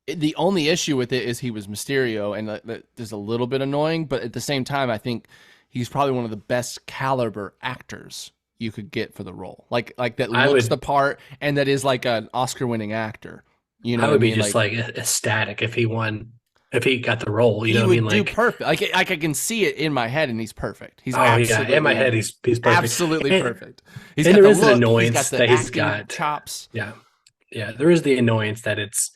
the only issue with it is he was Mysterio, and that is a little bit annoying. But at the same time, I think he's probably one of the best caliber actors you could get for the role. Like that I looks would- the part and that is like an Oscar-winning actor. You know I what I would be mean? just like ecstatic if he won, if he got the role. You he know what I would mean? do Like, perfect. Like I can see it in my head, and he's perfect. He's oh yeah, absolutely in my head he's perfect. absolutely And- perfect. He's and got there the is an look. annoyance He's got the that he's acting got. chops. Yeah, yeah. There is the annoyance that it's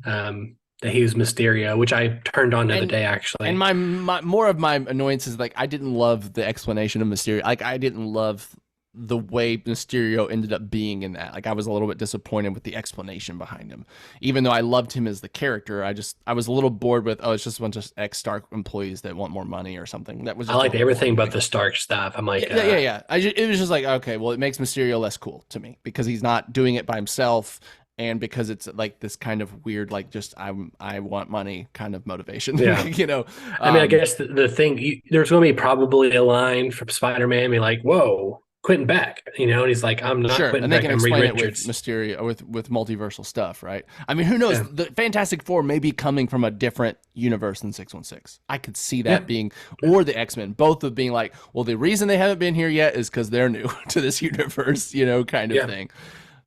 that he was Mysterio, which I turned on the other day actually. And my more of my annoyance is like I didn't love the explanation of Mysterio. Like I didn't love the way Mysterio ended up being in that. Like I was a little bit disappointed with the explanation behind him. Even though I loved him as the character, I was a little bored with it's just a bunch of ex-Stark employees that want more money or something. That was I just liked a little everything boring but to me. the Stark stuff. I'm like, Yeah. It was just like, okay, well, it makes Mysterio less cool to me because he's not doing it by himself, and because it's like this kind of weird, like just I want money kind of motivation. Yeah. You know. I mean, I guess the thing there's going to be probably a line from Spider-Man, be like, "Whoa, quitting back," you know, and he's like, "I'm not sure, quitting and they back. can I'm Reed explain it with Richards." Mysterio, with multiversal stuff, right? I mean, who knows? Yeah. The Fantastic Four may be coming from a different universe than 616. I could see that Yeah. being, or the X-Men, both of being like, well, the reason they haven't been here yet is because they're new to this universe, you know, kind of Yeah. thing.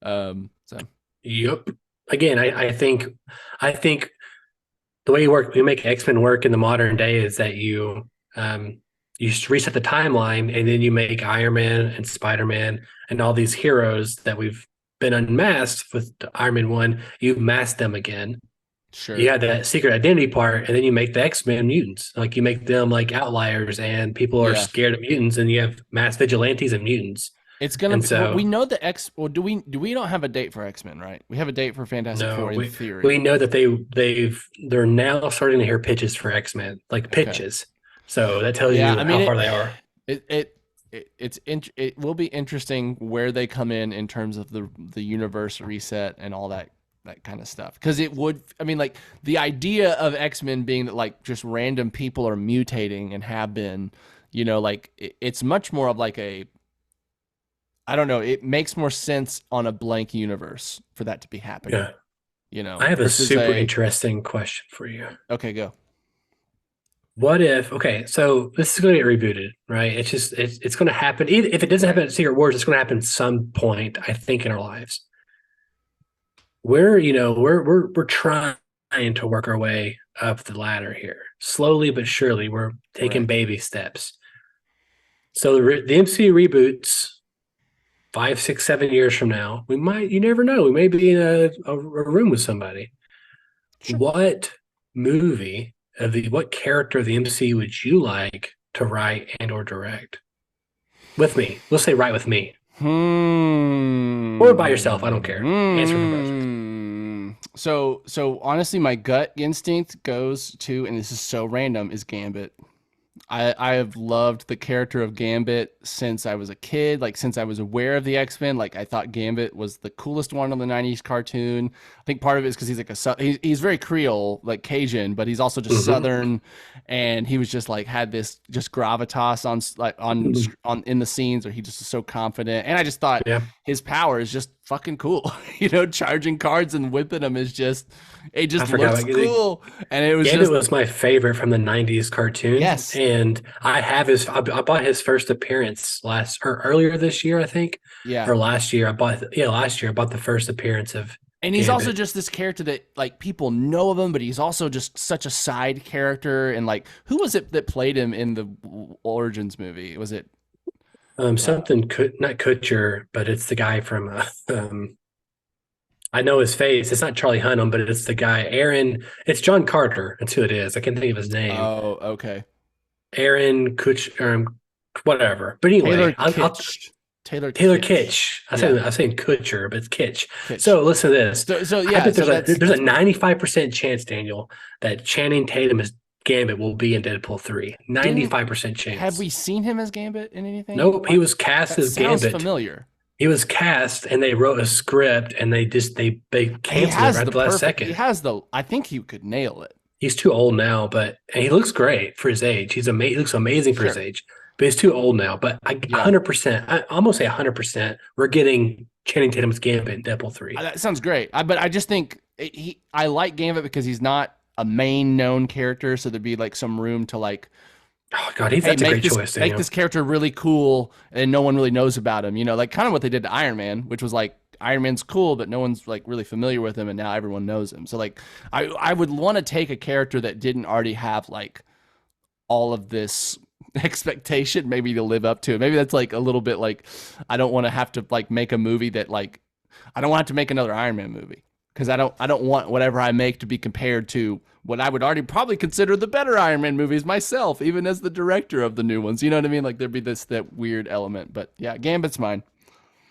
So Yep. Again, I think the way we make X-Men work in the modern day is that you just reset the timeline, and then you make Iron Man and Spider-Man and all these heroes that we've been unmasked with Iron Man 1. You mask them again. sure, You had that secret identity part, and then you make the X-Men mutants. Like you make them like outliers, and people are Yeah. scared of mutants, and you have mass vigilantes and mutants. it's gonna. And Be, so- well, we know the X. Well, do we don't have a date for X-Men, right? We have a date for Fantastic No, Four in we, theory. we know that they're now starting to hear pitches for X-Men, like Okay. pitches. So that tells you Yeah, I mean, how far they are. It will be interesting where they come in terms of the universe reset and all that kind of stuff, because it would, I mean, like the idea of X-Men being that like just random people are mutating and have been, you know, like it's much more of like a, I don't know, it makes more sense on a blank universe for that to be happening. Yeah. You know, I have a versus super interesting question for you. Okay, go. What if, okay, so this is going to get rebooted, right? It's going to happen. If it doesn't happen at Secret Wars, it's going to happen at some point, I think, in our lives. We're trying to work our way up the ladder here. Slowly but surely, we're taking Right. baby steps. So the MCU reboots 5, 6, 7 years from now, you never know. We may be in a room with somebody. Sure. What movie what character of the MCU would you like to write and or direct with me? Let's say write with me. Or by yourself, I don't care. Answer for both. So honestly, my gut instinct goes to, and this is so random, is Gambit. I have loved the character of Gambit since I was a kid, like since I was aware of the X-Men. Like I thought Gambit was the coolest one on the 90s cartoon. I think part of it is because he's like he's very Creole, like Cajun, but he's also just Southern, and he was just like had this just gravitas on in the scenes where he just is so confident. And I just thought his power is just fucking cool. You know, charging cards and whipping them is just looks cool. And it was Gambit just was my favorite from the 90s cartoon. Yes. And I bought his first appearance earlier this year, I think. Yeah. Or last year. Last year I bought the first appearance of And he's Gambit. also just this character that like people know of him, but he's also just such a side character. And like, who was it that played him in the Origins movie? Was it something not Kutcher, but it's the guy from I know his face. It's not Charlie Hunnam, but it's the guy Aaron. It's John Carter. That's who it is. I can't think of his name. Oh, okay. Aaron Kutch, whatever. But anyway, Taylor Taylor Kitsch. Kitsch. I was saying Kutcher, but it's Kitsch. Kitsch. So listen to this. So I yeah, bet so there's that's a 95% chance, Daniel, that Channing Tatum as Gambit will be in Deadpool 3. 95% chance. Have we seen him as Gambit in anything? Nope, he was cast That as sounds Gambit. familiar. He was cast, and they wrote a script, and they canceled it right at the last second. I think he could nail it. He's too old now, and he looks great for his age. He looks amazing for his age, but he's too old now. But 100%, I almost say 100%, we're getting Channing Tatum's Gambit in Deadpool 3. That sounds great. But I just think I like Gambit because he's not a main known character, so there'd be like some room to like Oh God, that's a Make great this choice, make Daniel. this character really cool and no one really knows about him. Like kind of what they did to Iron Man, which was like Iron Man's cool, but no one's like really familiar with him, and now everyone knows him. So like I would want to take a character that didn't already have like all of this expectation maybe to live up to it. Maybe that's like a little bit like I don't want to have to like make a movie that like I don't want to make another Iron Man movie because I don't want whatever I make to be compared to what I would already probably consider the better Iron Man movies myself, even as the director of the new ones. You know what I mean? Like there'd be that weird element. But yeah, Gambit's mine.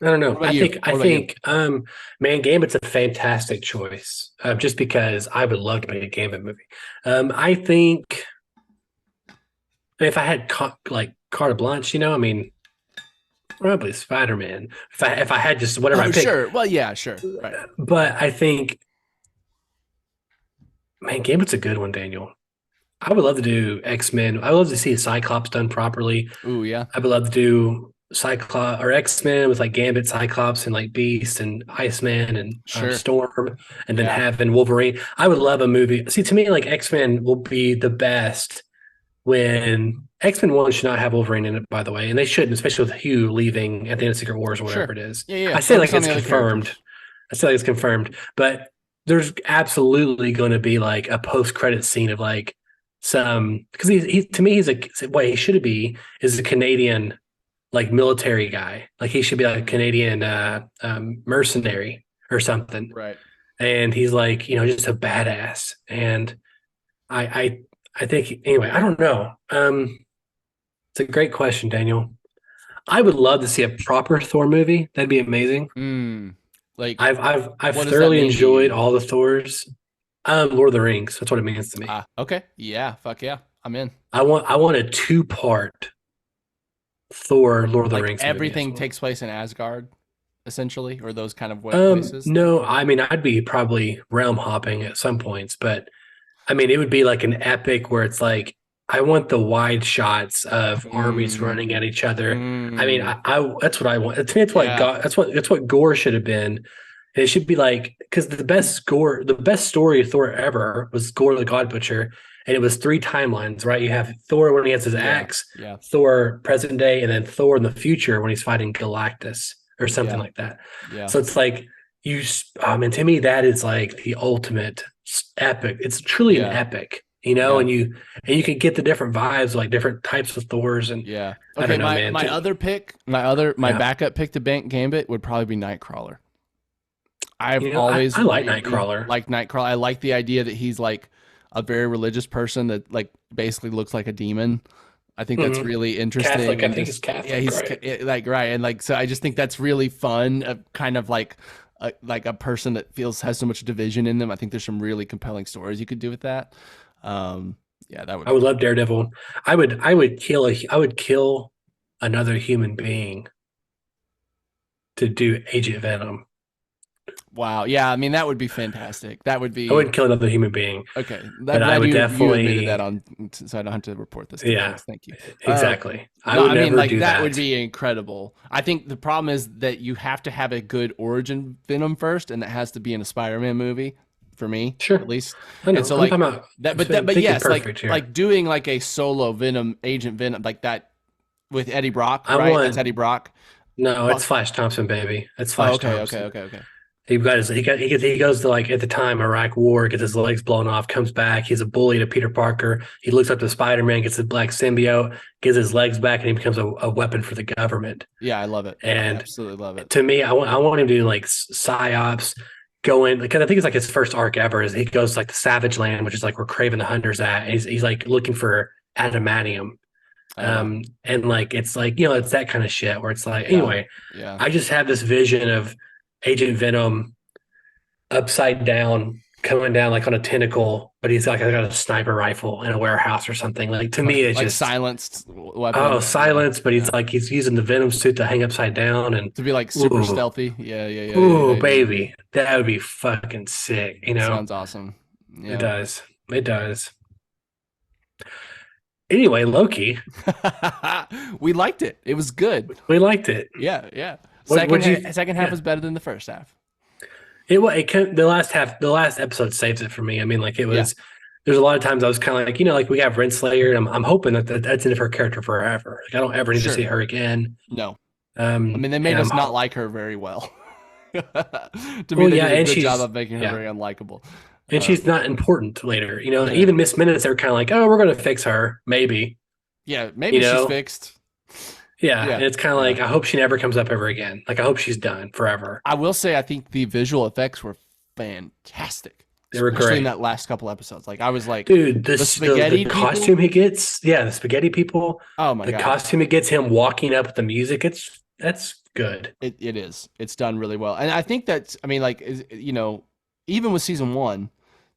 I don't know. What about I you? think What about you? man, Gambit's a fantastic choice. Just because I would love to make a Gambit movie. I think if I had carte blanche, I mean, probably Spider-Man. If I had just whatever I picked, Sure. Well, yeah, sure. Right. but I think, man, Gambit's a good one, Daniel. I would love to do X-Men. I would love to see Cyclops done properly. Ooh, yeah. I would love to do Cyclops or X-Men with like Gambit, Cyclops, and like Beast and Iceman and Sure. Storm, and then Yeah. having Wolverine. I would love a movie. See, to me, like X-Men will be the best when X-Men 1 should not have Wolverine in it, by the way, and they shouldn't, especially with Hugh leaving at the end of Secret Wars or whatever it is. Yeah. I say like Focus on it's the other confirmed. characters. I say like it's confirmed, but there's absolutely going to be like a post-credit scene of like some because he to me he's what he should be is a Canadian like military guy. Like he should be like a Canadian mercenary or something. Right. And he's like, just a badass. And I think anyway, I don't know. It's a great question, Daniel. I would love to see a proper Thor movie. That'd be amazing. Like I've what does that thoroughly mean to enjoyed you? all the Thors. Lord of the Rings. That's what it means to me. Okay. Yeah. Fuck yeah. I'm in. I want a 2-part Thor Lord of the Like Rings movie as everything well. takes place in Asgard, essentially, or those kind of places. No, I mean I'd be probably realm hopping at some points, but I mean it would be like an epic where it's like I want the wide shots of armies running at each other. I mean, I that's what I want. To me, it's what Yeah. that's what Gore should have been. It should be like because the best story of Thor ever was Gore the God Butcher, and it was 3 timelines, right? You have Thor when he has his axe, Yeah. Thor present day, and then Thor in the future when he's fighting Galactus or something Yeah. like that. Yeah. So it's like and to me that is like the ultimate epic. It's truly an Yeah. epic, Yeah. and you can get the different vibes, like different types of Thors, and Yeah. I Okay. don't know, man. My other pick, my Yeah. backup pick to Bank Gambit would probably be Nightcrawler. I've I always like Nightcrawler. Like Nightcrawler. I like the idea that he's like a very religious person that like basically looks like a demon. I think that's really interesting. Catholic, I and think just- he's Catholic, Yeah, he's right? like right, and like so I just think that's really fun. Kind of like a person that has so much division in them. I think there's some really compelling stories you could do with that. Yeah, that would. I would love Daredevil. I would kill another human being to do Agent Venom. Wow. Yeah, I mean that would be fantastic. That would be. I wouldn't kill another human being. Okay, But I would you definitely- admitted that on, so I don't have to report this. To Yeah. Dennis. Thank you. Exactly. I No, would I mean, never like do that. would be incredible. I think the problem is that you have to have a good origin Venom first, and that has to be in a Spider-Man movie for me, Sure. at least. I know. And so I'm like talking about that, but thinking yes, perfect here. like doing like a solo Venom, Agent Venom, like that with Eddie Brock, I right? want- That's Eddie Brock. No, it's Flash Thompson, baby. It's Flash Thompson. Okay. He goes to like at the time Iraq War, gets his legs blown off, comes back. He's a bully to Peter Parker. He looks up to Spider-Man, gets the black symbiote, gets his legs back, and he becomes a weapon for the government. Yeah, I love it. And I absolutely love it. To me, I want him to do like psyops, go in because I think it's like his first arc ever. Is he goes to, like the Savage Land, which is like where Kraven the Hunter's at. And he's like looking for adamantium. And like it's like it's that kind of shit where it's like anyway. Yeah. I just have this vision of Agent Venom upside down, coming down like on a tentacle, but he's like got a sniper rifle in a warehouse or something. Like to me, it's like just silenced weapon. oh silence, but he's using the Venom suit to hang upside down and to be like super Ooh. stealthy. Yeah. ooh yeah. baby, that would be fucking sick. Sounds awesome. Yeah. It does. Anyway, Loki, We liked it. It was good. we liked it. Yeah. What'd you- Second half yeah. was better than the first half. The last episode saves it for me. I mean, like it was there's a lot of times I was kind of like, like we have Renslayer, and I'm hoping that's in her character forever. Like I don't ever need to Sure. see her again. No. I mean, they made and us I'm not ho- like her very well. To me, Well, they yeah, did a and good job she's of making her yeah, very unlikable. and she's not important later. No. Even Miss Minutes, they're kind of like, oh, we're gonna fix her, maybe. Yeah, maybe she's fixed. Yeah, Yeah, and it's kind of like I hope she never comes up ever again. Like I hope she's done forever. I will say I think the visual effects were fantastic. They were Especially in great. that last couple episodes. Like I was like, Dude, the spaghetti the costume people? he gets, the spaghetti people, Oh my the god, costume he gets, him walking up with the music, that's good. it is. It's done really well, and I think that's. I mean, like even with season 1,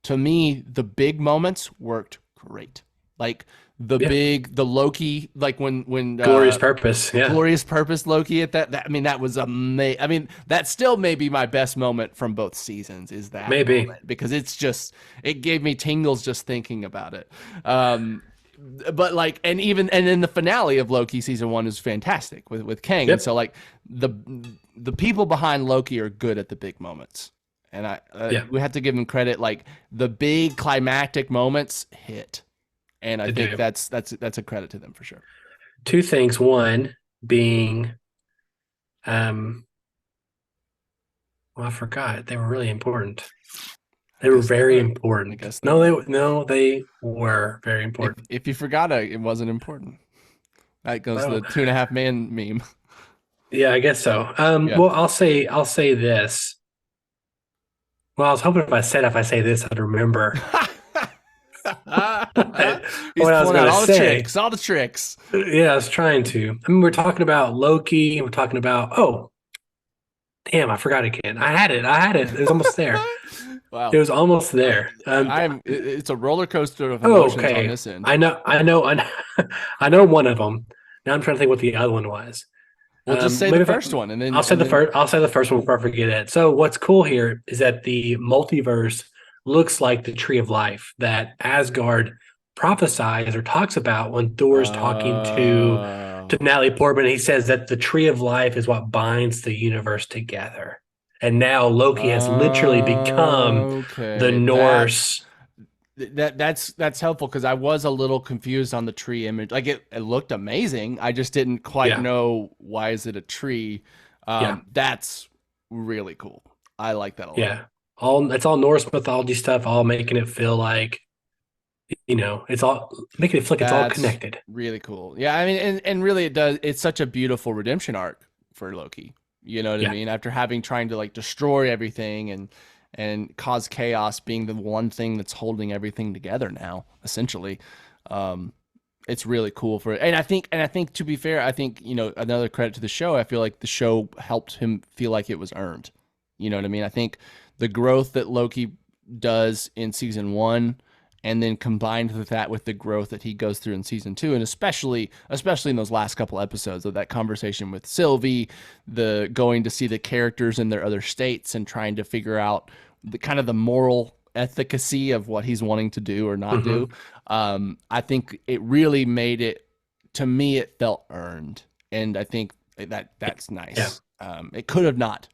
to me, the big moments worked great. Like the Loki, like when Glorious purpose, yeah. glorious purpose Loki at that I mean, that was amazing. I mean, that still may be my best moment from both seasons, is that Maybe. moment, because it gave me tingles just thinking about it. But like, and then the finale of Loki season 1 is fantastic with Kang. Yep. And so like the people behind Loki are good at the big moments. And we have to give them credit. Like the big climactic moments hit. And I think that's a credit to them for sure. Two things. One being, well, I forgot. They were really important. They were very important. I guess No, they were very important. If you forgot it wasn't important. That goes to the 2.5 Man meme. Yeah, I guess so. Yeah. Well, I'll say this. Well, I was hoping if I say this, I'd remember. He's what I was pulling out gonna all say. the tricks. Yeah, I was trying to. I mean, we're talking about Loki. We're talking about, oh, damn, I forgot again. I had it. It was almost there. Wow. It was almost there. It's a roller coaster of emotions okay. on this end. I know I know one of them. Now I'm trying to think what the other one was. We'll just say the first one, and then I'll say the first one before I forget it. So what's cool here is that the multiverse looks like the tree of life that Asgard prophesies or talks about when Thor's talking to Natalie Portman. He says that the tree of life is what binds the universe together. And now Loki has literally become the Norse. That's helpful, because I was a little confused on the tree image. Like it looked amazing. I just didn't quite know, why is it a tree? That's really cool. I like that a lot. Yeah. It's all Norse mythology stuff, all making it feel like, it's all making it feel like it's all connected. Really cool. Yeah, I mean, and really it does. It's such a beautiful redemption arc for Loki. You know what I mean? After trying to like destroy everything and cause chaos, being the one thing that's holding everything together now, essentially. It's really cool for it. And I think to be fair, I think, another credit to the show, I feel like the show helped him feel like it was earned. You know what I mean? I think the growth that Loki does in season 1, and then combined with that with the growth that he goes through in season 2, and especially in those last couple episodes of that conversation with Sylvie, the going to see the characters in their other states and trying to figure out the kind of the moral efficacy of what he's wanting to do or not do. I think it really made it, to me, it felt earned. And I think that's nice. Yeah. It could have not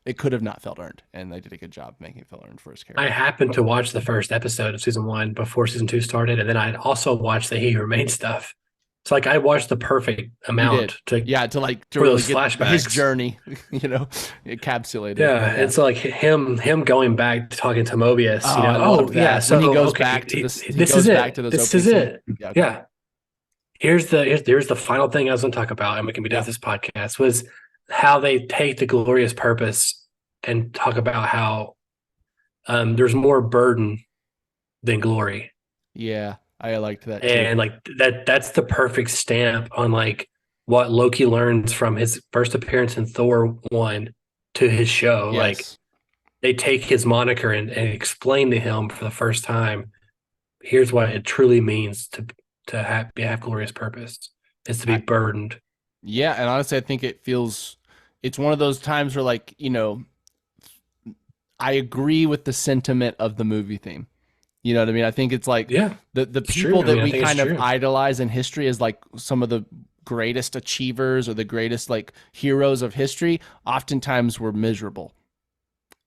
felt earned, and they did a good job making it feel earned for his character. I happened to watch the first episode of season 1 before season 2 started, and then I also watched the He Who Remains stuff. So like I watched the perfect amount to really those get flashbacks. His journey, encapsulated. Yeah, and so like him going back to talking to Mobius, so when he goes back to this, this is it. This is it. Yeah. Here's the final thing I was going to talk about, and we can be done with this podcast, was how they take the glorious purpose and talk about how there's more burden than glory. Yeah, I liked that too. And like that's the perfect stamp on like what Loki learns from his first appearance in Thor 1 to his show. Yes. Like they take his moniker and explain to him for the first time, here's what it truly means to have glorious purpose. Is to be burdened. Yeah, and honestly, I think it's one of those times where, like, I agree with the sentiment of the movie theme. You know what I mean? I think it's like the people that we kind of idolize in history as like some of the greatest achievers or the greatest like heroes of history, oftentimes were miserable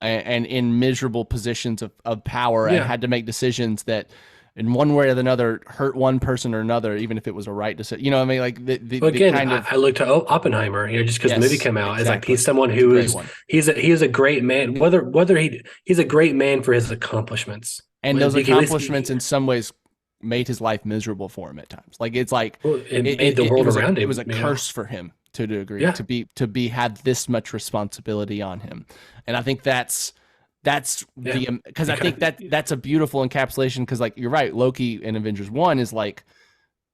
and in miserable positions of power and had to make decisions that in one way or another hurt one person or another, even if it was a right decision. You know what I mean? Like Well, again, kind of, I looked to Oppenheimer, just because the movie Yes, came out. It's like exactly. he's someone It's a who great is one. he is a great man. Whether he's a great man for his accomplishments, And Well, those he- accomplishments in some ways made his life miserable for him at times. Like it's like well, it made the world around him. It was a curse for him to a degree Yeah. to be had this much responsibility on him. And I think that's the because I think that's a beautiful encapsulation, because like you're right, Loki in Avengers 1 is like,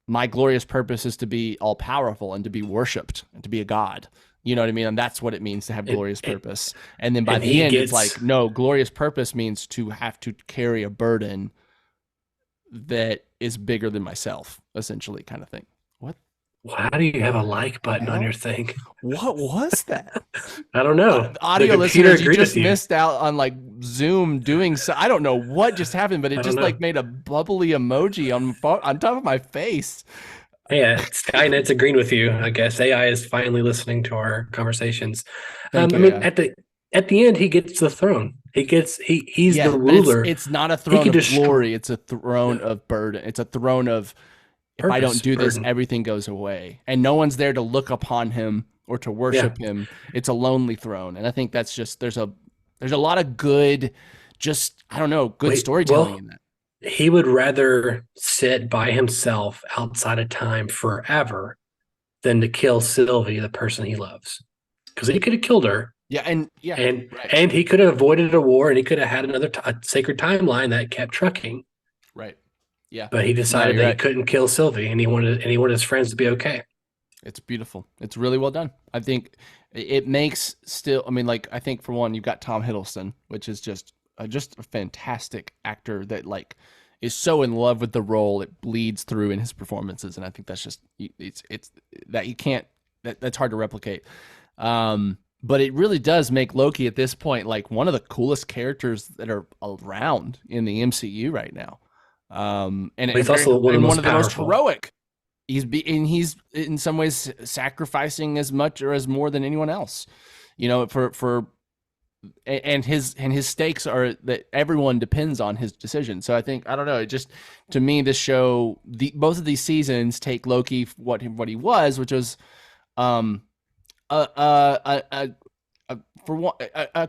my glorious purpose is to be all powerful and to be worshipped and to be a god. You know what I mean? And that's what it means to have glorious purpose. And then by the end, it's like, no, glorious purpose means to have to carry a burden that is bigger than myself, essentially, kind of thing. What? How do you have a like button on your thing? What was that? I don't know. Audio The computer listeners, you agreed just with you. missed out on like Zoom doing so. I don't know what just happened, but I it don't just know. like made a bubbly emoji on top of my face. Yeah, Skynet's agreeing with you. I guess AI is finally listening to our conversations. Thank I you, mean, AI. at the end, he gets the throne. He's Yeah, the but ruler. it's not a He throne can of destroy- glory. It's a throne of burden. It's a throne of, if I Purpose, don't do this, burden. everything goes away. And no one's there to look upon him or to worship him. It's a lonely throne. And I think that's just, there's a lot of good, just, I don't know, good storytelling in that. He would rather sit by himself outside of time forever than to kill Sylvie, the person he loves, because he could have killed her. Yeah, and right. And he could have avoided a war, and he could have had another a sacred timeline that kept trucking. Right. Yeah. But he decided that right. he couldn't kill Sylvie, and he wanted his friends to be okay. It's beautiful. It's really well done. I think it makes still. I mean, like, I think for one, you've got Tom Hiddleston, which is just a fantastic actor that like is so in love with the role, it bleeds through in his performances, and I think that's just it's that you can't that's hard to replicate. But it really does make Loki at this point like one of the coolest characters that are around in the MCU right now. And he's also one of the most heroic. He's in some ways sacrificing as much or as more than anyone else, you know, and his stakes are that everyone depends on his decision. So I think, I don't know, it just, to me, this show, both of these seasons take Loki what he was, which was a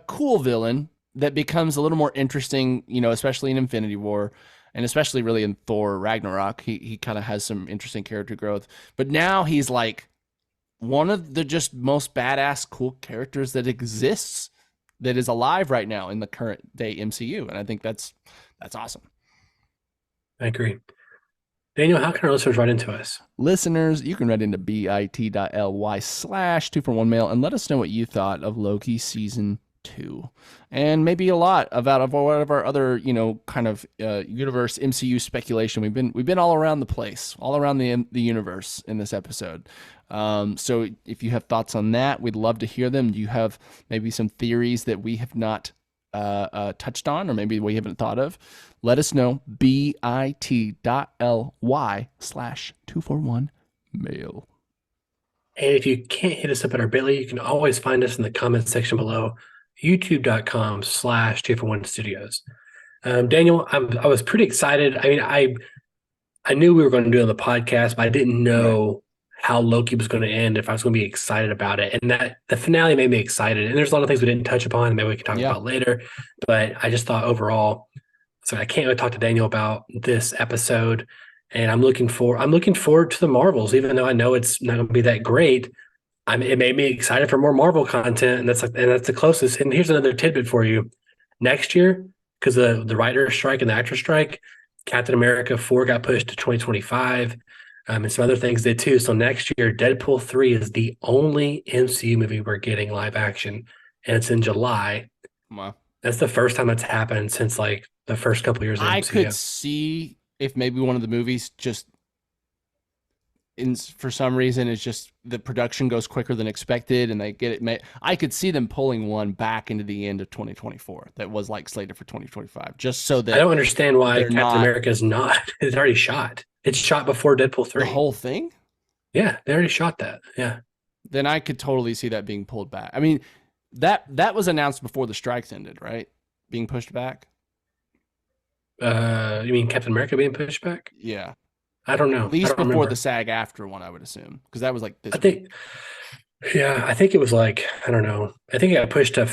cool villain that becomes a little more interesting, you know, especially in Infinity War. And especially really in Thor Ragnarok, he kind of has some interesting character growth. But now he's like one of the just most badass, cool characters that exists, that is alive right now in the current day MCU. And I think that's awesome. I agree. Daniel, how can our listeners write into us? Listeners, you can write into bit.ly/241mail and let us know what you thought of Loki season 2, and maybe a lot of what of our other, you know, kind of universe MCU speculation. We've been all around the place, all around the universe in this episode. So if you have thoughts on that, we'd love to hear them. Do you have maybe some theories that we have not touched on, or maybe we haven't thought of? Let us know. bit.ly/241mail. And if you can't hit us up at our Bitly, you can always find us in the comments section below. youtube.com/241 studios. Daniel, I was pretty excited. I mean, I knew we were going to do it on the podcast, but I didn't know how Loki was going to end, if I was going to be excited about it. And that the finale made me excited. And there's a lot of things we didn't touch upon that maybe we can talk about later. But I just thought overall, so I can't really talk to Daniel about this episode. And I'm looking forward to the Marvels, even though I know it's not going to be that great. It made me excited for more Marvel content, and that's the closest. And here's another tidbit for you: next year, because the writer's strike and the actor's strike, Captain America 4 got pushed to 2025, and some other things did too. So next year, Deadpool 3 is the only MCU movie we're getting live action, and it's in July. Wow, that's the first time it's happened since like the first couple years of MCU. I could see if maybe one of the movies just, for some reason, it's just the production goes quicker than expected and they get it made. I could see them pulling one back into the end of 2024 that was like slated for 2025, just so that I don't understand why Captain America is not. It's already shot. It's shot before Deadpool 3. The whole thing? Yeah, they already shot that. Yeah. Then I could totally see that being pulled back. I mean, that was announced before the strikes ended, right? Being pushed back. You mean Captain America being pushed back? Yeah, I don't know. at least I don't before remember. the SAG after one, I would assume, because that was like this I week think, yeah, I think it was like, I don't know. I think it got pushed to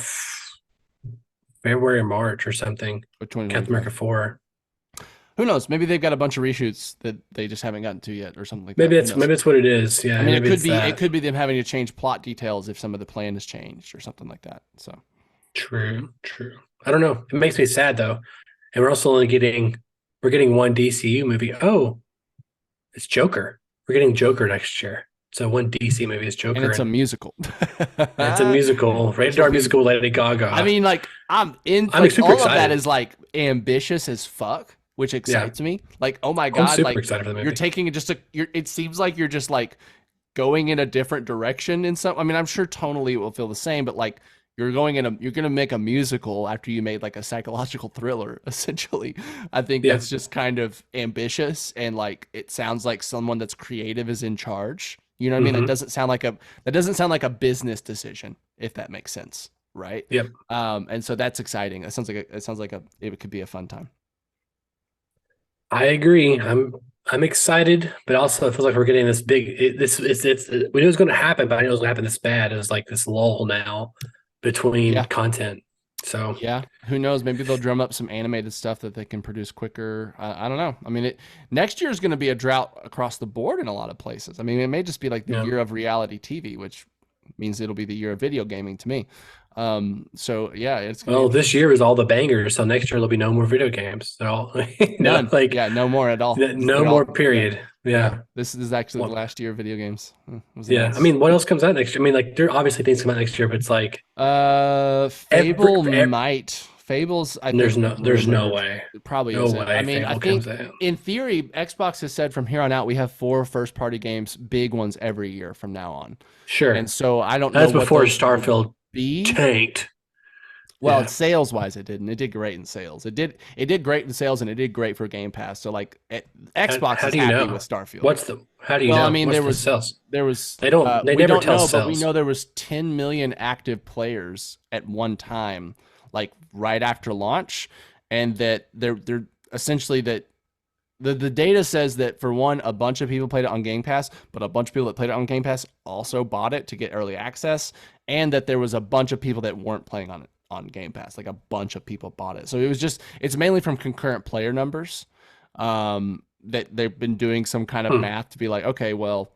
February or March or something. for Captain America 2025. 4. Who knows? Maybe they've got a bunch of reshoots that they just haven't gotten to yet, or something like that. Maybe Who it's knows? maybe it's what it is. I Yeah, mean, it maybe could it's be that. them having to change plot details if some of the plan has changed or something like that. So True, true. I don't know. It makes me sad though. And we're getting one DCU movie. Oh, it's Joker. We're getting Joker next year. So one DC movie is and Joker, it's a musical. and it's a musical, rated will R be- musical, with Lady Gaga. I mean, like I'm in. I'm Like super all of that excited. is like ambitious as fuck, which excites me. Like, oh my I'm god, super like excited for the you're movie. taking just a. It seems like you're just like going in a different direction in some. I mean, I'm sure tonally it will feel the same, but like you're gonna make a musical after you made like a psychological thriller. Essentially, I think Yeah. that's just kind of ambitious and like it sounds like someone that's creative is in charge. You know what I mean? Mhm. That doesn't sound like a business decision, if that makes sense, right? Yep. And so that's exciting. It sounds like it could be a fun time. I agree. I'm excited, but also it feels like we're getting this big. We knew it was going to happen, but I knew it was going to happen this bad. It was like this lull now between Yeah. content. So Yeah, who knows? Maybe they'll drum up some animated stuff that they can produce quicker. I don't know. I mean, next year is going to be a drought across the board in a lot of places. I mean, it may just be like the Yeah. year of reality TV, which means it'll be the year of video gaming to me. So yeah, it's gonna well, be this year is all the bangers, so next year there'll be no more video games. So none. like Yeah, no more at all. no They're all- more. Period. Yeah. This is actually the Well, last year of video games. It was yeah. I announced. mean, what else comes out next year? I mean, like there are obviously things come out next year, but it's like Fable every- might. Fables, I think there's no rumored. way. It probably No isn't. way I mean, I Fable think comes out. in theory, Xbox has said from here on out we have 4 first-party games, big ones every year from now on. Sure. And so I don't That's know what before those will Starfield be. tanked. Well, Yeah. sales-wise, it didn't. It did great in sales. It did great in sales, and it did great for Game Pass. So like, Xbox How is do you happy know? with Starfield. How do you Well, know? I mean, What's there the was- sales? There was They don't. They we never don't tell know, sales. but we know there was 10 million active players at one time, like right after launch, and that they're essentially that the data says that for one, a bunch of people played it on Game Pass, but a bunch of people that played it on Game Pass also bought it to get early access, and that there was a bunch of people that weren't playing on it on Game Pass, like a bunch of people bought it. So it's mainly from concurrent player numbers. That they've been doing some kind of math to be like, okay, well,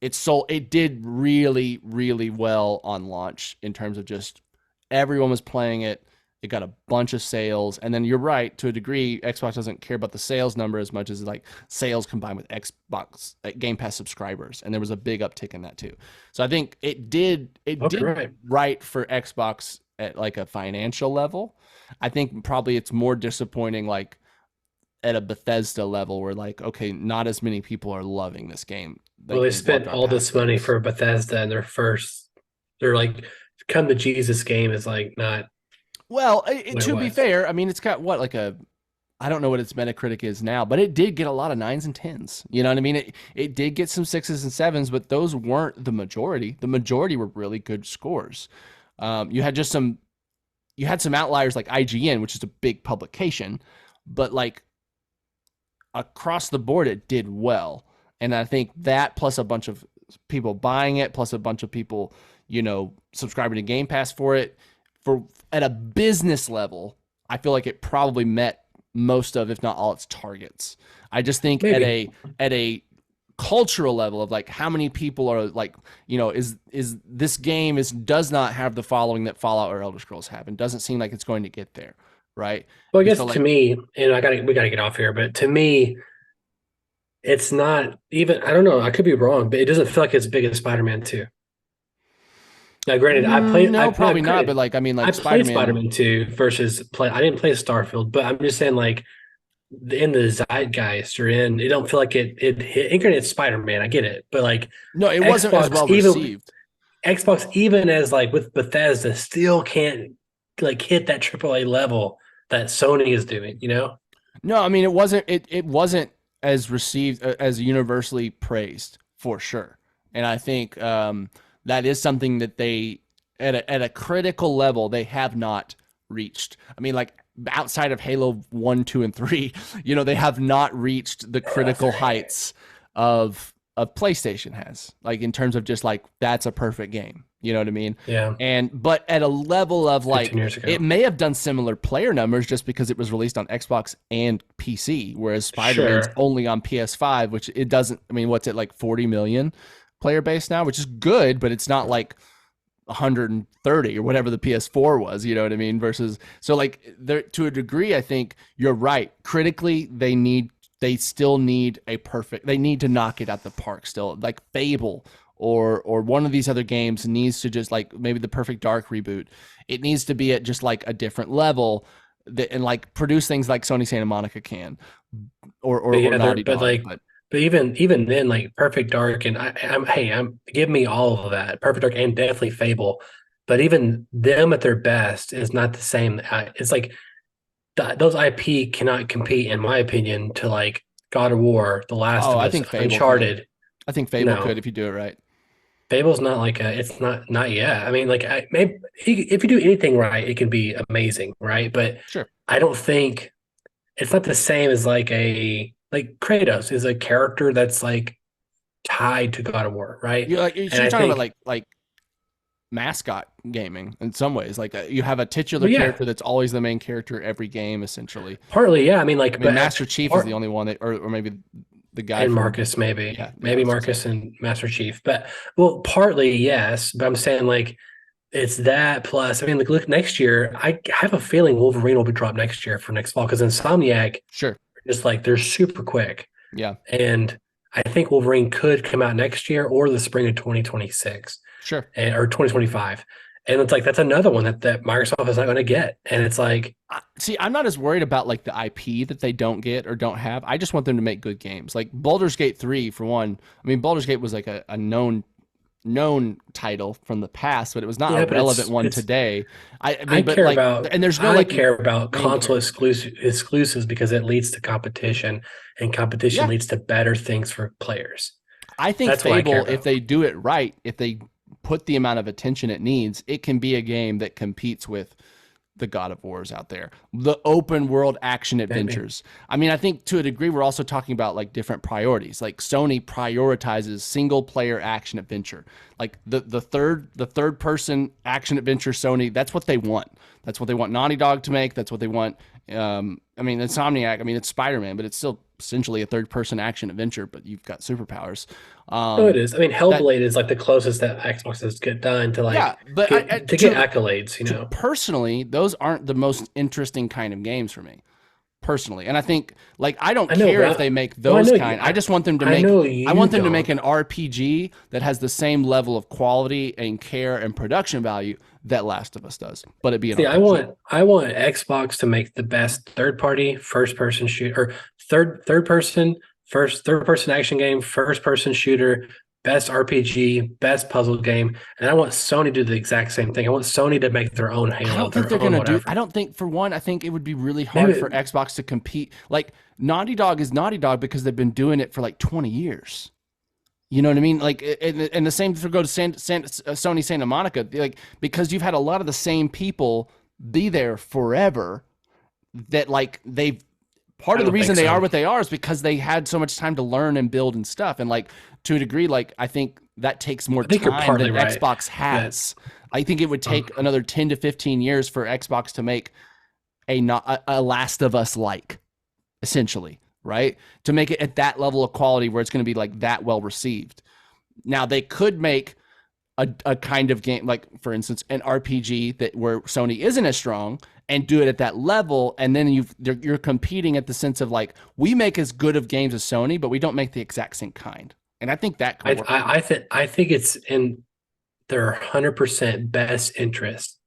it did really, really well on launch in terms of just everyone was playing it. It got a bunch of sales. And then you're right, to a degree, Xbox doesn't care about the sales number as much as like sales combined with Xbox Game Pass subscribers. And there was a big uptick in that too. So I think it did right for Xbox at like a financial level. I think probably it's more disappointing like at a Bethesda level where like, okay, not as many people are loving this game. Well, they spent all this money for Bethesda and they're like, come to Jesus game is like not. Well, it to be was. fair, I mean, it's got what, like I don't know what its Metacritic is now, but it did get a lot of 9s and 10s. You know what I mean? It did get some 6s and 7s, but those weren't the majority. The majority were really good scores. You had some outliers like IGN, which is a big publication, but like across the board, it did well. And I think that plus a bunch of people buying it, plus a bunch of people, subscribing to Game Pass for it, at a business level, I feel like it probably met most of, if not all, its targets. I just think Maybe. at a cultural level of like how many people are like, is this game does not have the following that Fallout or Elder Scrolls have, and doesn't seem like it's going to get there, right? Well, I guess So, to me, and we gotta get off here, but to me, it's not even. I don't know. I could be wrong, but it doesn't feel like it's as big as Spider-Man 2. Now, granted, probably not. But like, I mean, like I played Spider-Man. Spider-Man 2 versus I didn't play Starfield, but I'm just saying, like, in the zeitgeist or it don't feel like it hit. And granted, it's Spider-Man, I get it, but like, No, it wasn't as Xbox well even- received. Xbox, even as like with Bethesda, still can't like hit that AAA level that Sony is doing. No, I mean, it wasn't as received as universally praised for sure. And I think that is something that they at a critical level they have not reached. I mean, like outside of Halo 1, 2, and 3, they have not reached the critical heights of PlayStation has, like in terms of just like that's a perfect game. You know what I mean? Yeah. But at a level of like, 15 years ago. it may have done similar player numbers just because it was released on Xbox and PC, whereas Spider-Man's only on PS5, which it doesn't. I mean, what's it like 40 million player base now, which is good, but it's not like 130 or whatever the PS4 was. You know what I mean? Versus, so like there, to a degree, I think you're right. Critically, they still need they need to knock it out the park still. Like Fable or one of these other games needs to just like maybe the Perfect Dark reboot. It needs to be at just like a different level and like produce things like Sony Santa Monica can or Naughty Dog. But even then, like Perfect Dark and I'm give me all of that. Perfect Dark and definitely Fable. But even them at their best is not the same. It's like those IP cannot compete, in my opinion, to like God of War, The Last of Us, I think Fable Uncharted. Could. I think Fable could if you do it right. Fable's not like it's not yet. I mean, like maybe if you do anything right, it can be amazing, right? But sure, I don't think it's not the same as like Kratos is a character that's like tied to God of War, right? You're talking about like mascot gaming in some ways. Like you have a titular character that's always the main character every game, essentially. Partly, yeah. I mean, Master Chief is the only one that, or maybe the guy and Marcus, maybe Marcus and Master Chief. But partly yes. But I'm saying like it's that plus. I mean, like look next year. I have a feeling Wolverine will be dropped next year for next fall because Insomniac, just like they're super quick. Yeah, and I think Wolverine could come out next year or the spring of 2026. Sure. Or 2025. And it's like, that's another one that Microsoft is not going to get. And it's like, see, I'm not as worried about like the IP that they don't get or don't have. I just want them to make good games. Like Baldur's Gate 3 for one. I mean, Baldur's Gate was like a known title from the past, but it was not a relevant one today. I care about, and there's no care about console exclusives because it leads to competition, and competition leads to better things for players. I think Fable, if they do it right, if they put the amount of attention it needs, it can be a game that competes with the God of Wars out there, the open world action adventures. I mean, I think to a degree, we're also talking about like different priorities. Like Sony prioritizes single player action adventure, like the third person action adventure. Sony, that's what they want. That's what they want Naughty Dog to make. That's what they want. I mean, Insomniac, I mean, it's Spider-Man, but it's still essentially a third-person action adventure, but you've got superpowers. It is. I mean, Hellblade is like the closest that Xbox has done to like get accolades. Personally, those aren't the most interesting kind of games for me. Personally, and I think like I don't care if they make those kind. I just want them to make. I want them to make an RPG that has the same level of quality and care and production value that Last of Us does, but it be an RPG. I want Xbox to make the best third person shooter, or third person action game, first person shooter, best RPG, best puzzle game, and I want Sony to do the exact same thing. I want Sony to make their own Halo. I don't think they're going to do. I don't think, for one, I think it would be really hard for Xbox to compete. Like Naughty Dog is Naughty Dog because they've been doing it for like 20 years. You know what I mean? Like, and the same for go to Sony Santa Monica, like because you've had a lot of the same people be there forever. That like they've part of the reason they are what they are is because they had so much time to learn and build and stuff. And like to a degree, like I think that takes more time than Xbox has. I think it would take another 10 to 15 years for Xbox to make a Last of Us like, essentially. Right? To make it at that level of quality where it's going to be like that well received. Now they could make a kind of game, like for instance, an RPG that where Sony isn't as strong and do it at that level. And then you're competing at the sense of like, we make as good of games as Sony, but we don't make the exact same kind. And I think that could work. I think it's in their 100% best interest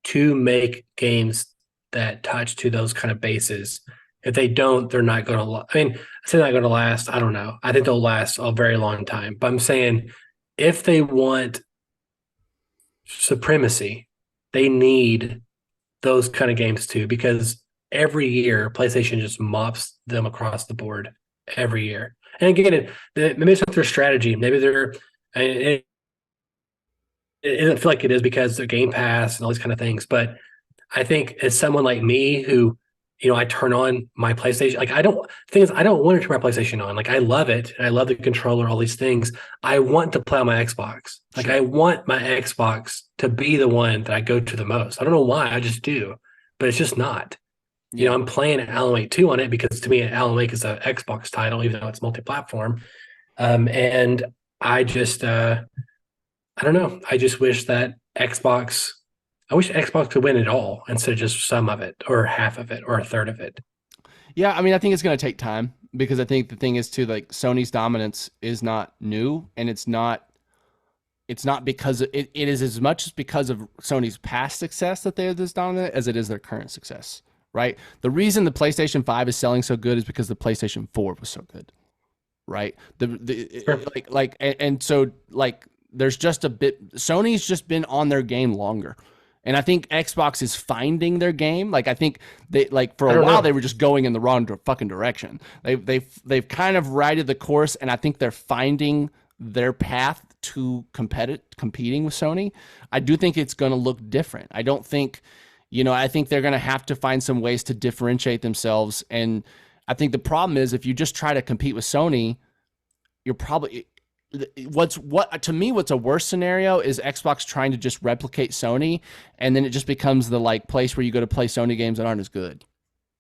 to make games that touch to those kind of bases. If they don't, they're not going to. I mean, I say not going to last. I don't know. I think they'll last a very long time. But I'm saying, if they want supremacy, they need those kind of games too. Because every year, PlayStation just mops them across the board every year. And again, maybe it's not their strategy. Maybe they're. It doesn't feel like it is because of Game Pass and all these kind of things. But I think as someone like me who, I turn on my PlayStation, like I don't, the thing is, I don't want to turn my PlayStation on. Like I love it. And I love the controller, all these things. I want to play on my Xbox. Like I want my Xbox to be the one that I go to the most. I don't know why, I just do, but it's just not. I'm playing Alan Wake 2 on it because to me, Alan Wake is an Xbox title, even though it's multi-platform. And I just, I don't know. I just wish that I wish Xbox could win it all instead of just some of it or half of it or a third of it. Yeah, I mean, I think it's going to take time because I think the thing is too, like Sony's dominance is not new, and it's not because it is as much as because of Sony's past success that they're this dominant as it is their current success, right? The reason the PlayStation 5 is selling so good is because the PlayStation 4 was so good, right? So there's just a bit, Sony's just been on their game longer. And I think Xbox is finding their game. Like I think they for a while they were just going in the wrong fucking direction. They've kind of righted the course, and I think they're finding their path to competing with Sony. I do think it's going to look different. I don't think, I think they're going to have to find some ways to differentiate themselves. And I think the problem is if you just try to compete with Sony, you're probably what's a worse scenario is Xbox trying to just replicate Sony, and then it just becomes the place where you go to play Sony games that aren't as good.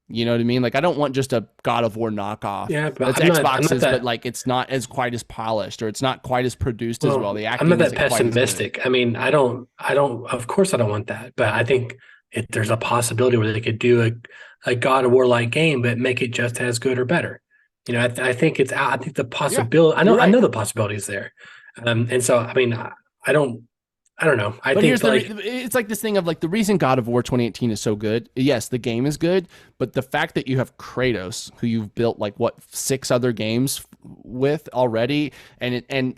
You know what I mean? Like I don't want just a God of War knockoff. Yeah, but it's Xbox's, but it's not as quite as polished, or it's not quite as produced as well. The acting I'm not that pessimistic. I mean, I don't. Of course, I don't want that. But I think there's a possibility where they could do a God of War like game, but make it just as good or better. I think I think the possibility. Yeah, I know the possibility is there, and so I mean, I don't know. It's like this thing of the reason God of War 2018 is so good. Yes, the game is good, but the fact that you have Kratos, who you've built 6 other games with already, and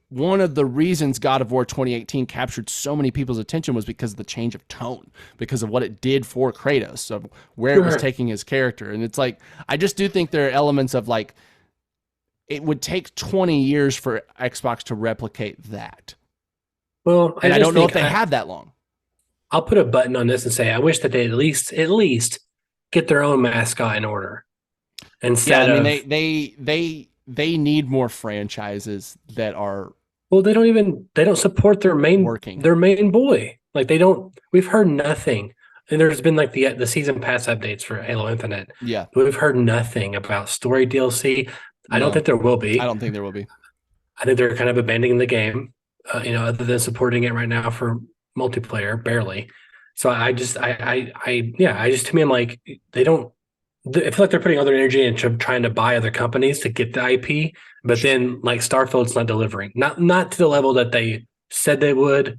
one of the reasons God of War 2018 captured so many people's attention was because of the change of tone, because of what it did for Kratos, of where it was taking his character, and it's I just do think there are elements of it would take 20 years for Xbox to replicate that. Well, I don't know if they have that long. I'll put a button on this and say I wish that they at least get their own mascot in order. Instead they need more franchises that are. Well, they don't support their main boy. We've heard nothing. And there's been the season pass updates for Halo Infinite. Yeah. We've heard nothing about story DLC. I don't think there will be. I don't think there will be. I think they're kind of abandoning the game. Other than supporting it right now for multiplayer, barely. So I just to me, I'm they don't. I feel like they're putting all their energy into trying to buy other companies to get the IP, but then Starfield's not delivering, not to the level that they said they would,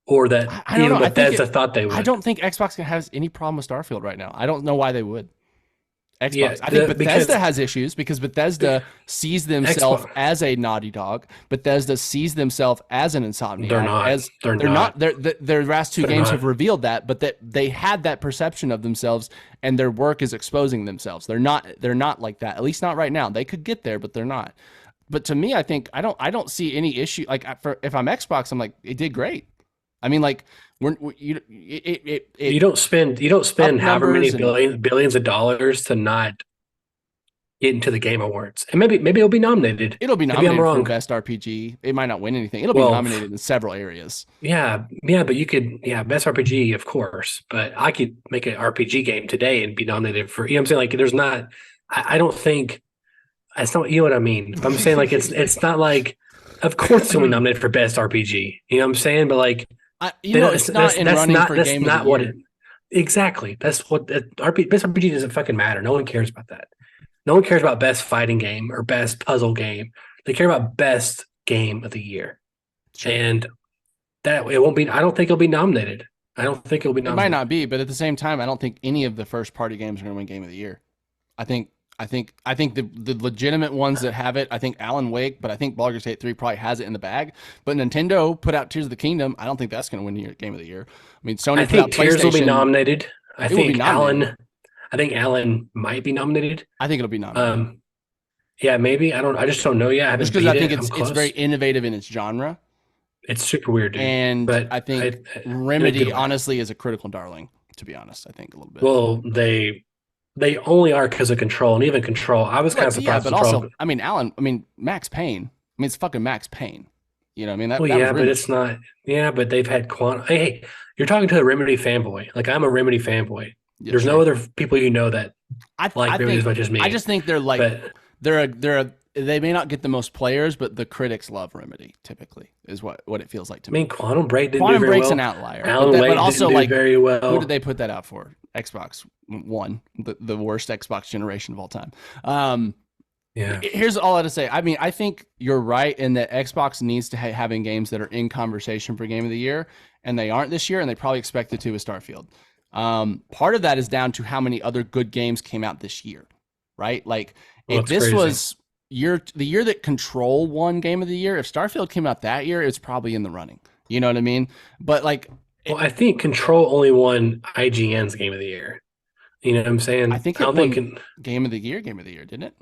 or that even Bethesda thought they would. I don't think Xbox has any problem with Starfield right now. I don't know why they would. Xbox. I think Bethesda has issues because Bethesda sees themselves as a Naughty Dog. Bethesda sees themselves as an Insomniac. They're not. Their last 2 games have revealed that, but that they had that perception of themselves, and their work is exposing themselves. They're not like that. At least not right now. They could get there, but they're not. But to me, I think I don't see any issue. If I'm Xbox, I'm it did great. I mean, you don't spend however many billions of dollars to not get into the Game Awards, and maybe it'll be nominated. It'll be nominated for Best RPG. It might not win anything. It'll be nominated in several areas. Yeah, but you could Best RPG, of course. But I could make an RPG game today and be nominated for. You know what I'm saying? There's not. I don't think it's not. You know what I mean? I'm saying it's not of course it's going to be nominated for Best RPG. You know what I'm saying? But it's not in running for Game of the Year. Exactly. That's what Best RPG doesn't fucking matter. No one cares about that. No one cares about Best Fighting Game or Best Puzzle Game. They care about Best Game of the Year. Sure. And that it won't be. I don't think it'll be nominated. I don't think it'll be nominated. It might not be, but at the same time, I don't think any of the first party games are going to win Game of the Year. I think the legitimate ones that have it, I think Alan Wake, but I think Baldur's Gate 3 probably has it in the bag. But Nintendo put out Tears of the Kingdom. I don't think that's going to win the Game of the Year. I mean, Sony put out PlayStation. Tears will be nominated. I think Alan might be nominated. I think it'll be nominated. Yeah, maybe. I just don't know yet. Just because I think it's very innovative in its genre. It's super weird, dude. And but I think in a good Remedy way. honestly is a critical darling, to be honest. I think a little bit. Well, they only are because of Control, and even Control, I was kind of surprised. but Control. also, I mean, Max Payne. I mean, it's fucking Max Payne. You know, what I mean, that Well, that was yeah, but Remedy. it's not. Yeah, but they've had Quantum. Hey, you're talking to a Remedy fanboy. Like I'm a Remedy fanboy. Yeah, There's sure. no other people you know that I like Remedy as much as me. I just think they're like But they may not get the most players, but the critics love Remedy. Typically, is what it feels like to I me. mean, Quantum Break didn't Quantum do very Break's well. an outlier, Alan but Wake also didn't do like very well. who did they put that out for? Xbox One, the worst Xbox generation of all time. Yeah, Here's all I have to say. I mean, I think you're right in that Xbox needs to having games that are in conversation for Game of the Year, and they aren't this year, and they probably expected to with Starfield. Part of that is down to how many other good games came out this year, right? Like if this crazy. was the year that Control won Game of the Year, if Starfield came out that year, it's probably in the running. You know what I mean? But like, well, I think Control only won IGN's Game of the Year. You know what I'm saying? I think I it don't won think Game of the Year, didn't it?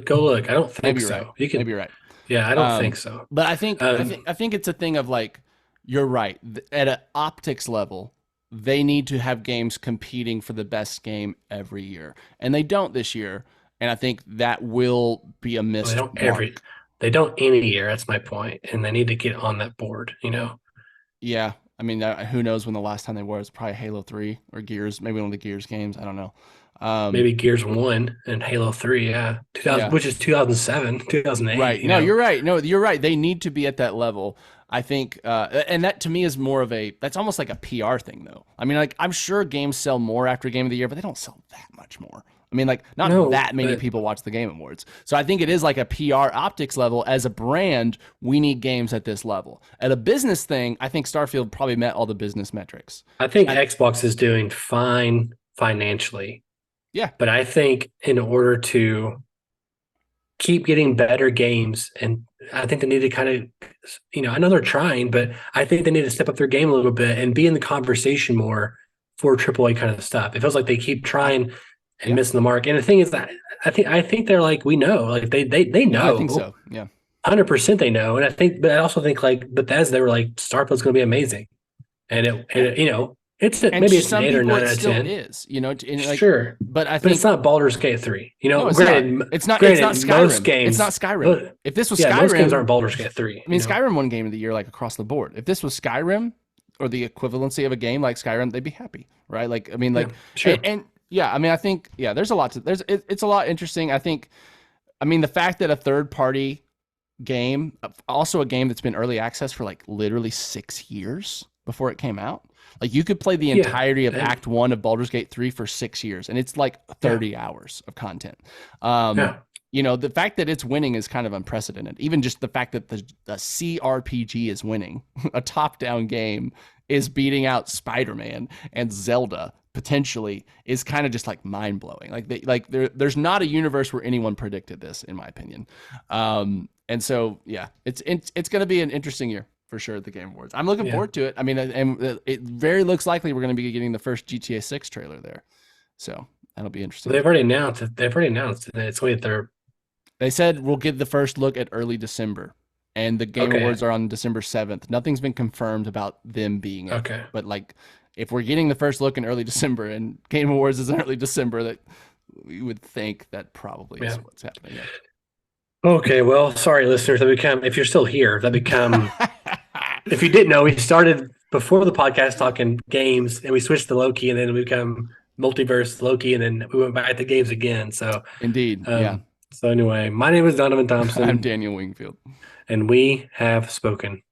Go look. I don't think Maybe so. you're right. You can. Maybe you're right. Yeah, I don't think so. But I think it's a thing of like, you're right. At an optics level, they need to have games competing for the best game every year, and they don't this year. And I think that will be a missed mark. They don't any year. That's my point, and they need to get on that board. You know. Yeah, I mean, who knows when the last time they were? It's probably Halo 3 or Gears, maybe one of the Gears games. I don't know. Maybe Gears 1 and Halo 3, yeah. 2000, Yeah. which is 2007, 2008. Right. No, you're right. No, you're right. They need to be at that level. I think, and that to me is more of that's almost like a PR thing, though. I mean, like, I'm sure games sell more after Game of the Year, but they don't sell that much more. I mean, like, not that many people watch the Game Awards. So I think it is like a PR optics level. As a brand, we need games at this level. At a business thing, I think Starfield probably met all the business metrics. I think Xbox is doing fine financially. Yeah. But I think in order to keep getting better games, and I think they need to kind of, I know they're trying, but I think they need to step up their game a little bit and be in the conversation more for AAA kind of stuff. It feels like they keep trying and missing the mark. And the thing is that I think they're like, we know, like they know. Yeah, I think so. Yeah. 100% they know. And I also think like Bethesda, they were like, Starfield's going to be amazing. And it's maybe it's an 8 or 9 out of 10. Is, sure, but I think but it's not Baldur's Gate 3. No, it's granted, not. It's not Skyrim. Most games, it's not Skyrim. If this was Skyrim, most games aren't Baldur's Gate 3. I mean, Skyrim won Game of the Year like across the board. If this was Skyrim or the equivalency of a game like Skyrim, they'd be happy, right? Like, I mean, like, sure. And yeah, I mean, I think there's a lot to it's a lot interesting. I mean, the fact that a third party game, also a game that's been early access for like literally 6 years before it came out. Like you could play the entirety of Act 1 of Baldur's Gate 3 for 6 years, and it's like 30 hours of content. The fact that it's winning is kind of unprecedented. Even just the fact that the CRPG is winning, a top-down game, is beating out Spider-Man and Zelda potentially is kind of just like mind-blowing. There's not a universe where anyone predicted this, in my opinion. And so it's going to be an interesting year. For sure, at the Game Awards. I'm looking forward to it. I mean, and it very looks likely we're going to be getting the first GTA 6 trailer there, so that'll be interesting. They've already announced it. It's going to be They said we'll get the first look at early December, and the Game Awards are on December 7th. Nothing's been confirmed about them being it. Okay, but like, if we're getting the first look in early December, and Game Awards is in early December, that we would think that probably is what's happening. Yeah. Okay, well, sorry, listeners. If you're still here, if you didn't know, we started before the podcast talking games, and we switched to Loki, and then we become multiverse Loki, and then we went back to games again. So indeed, So anyway, my name is Donovan Thompson. I'm Daniel Wingfield, and we have spoken.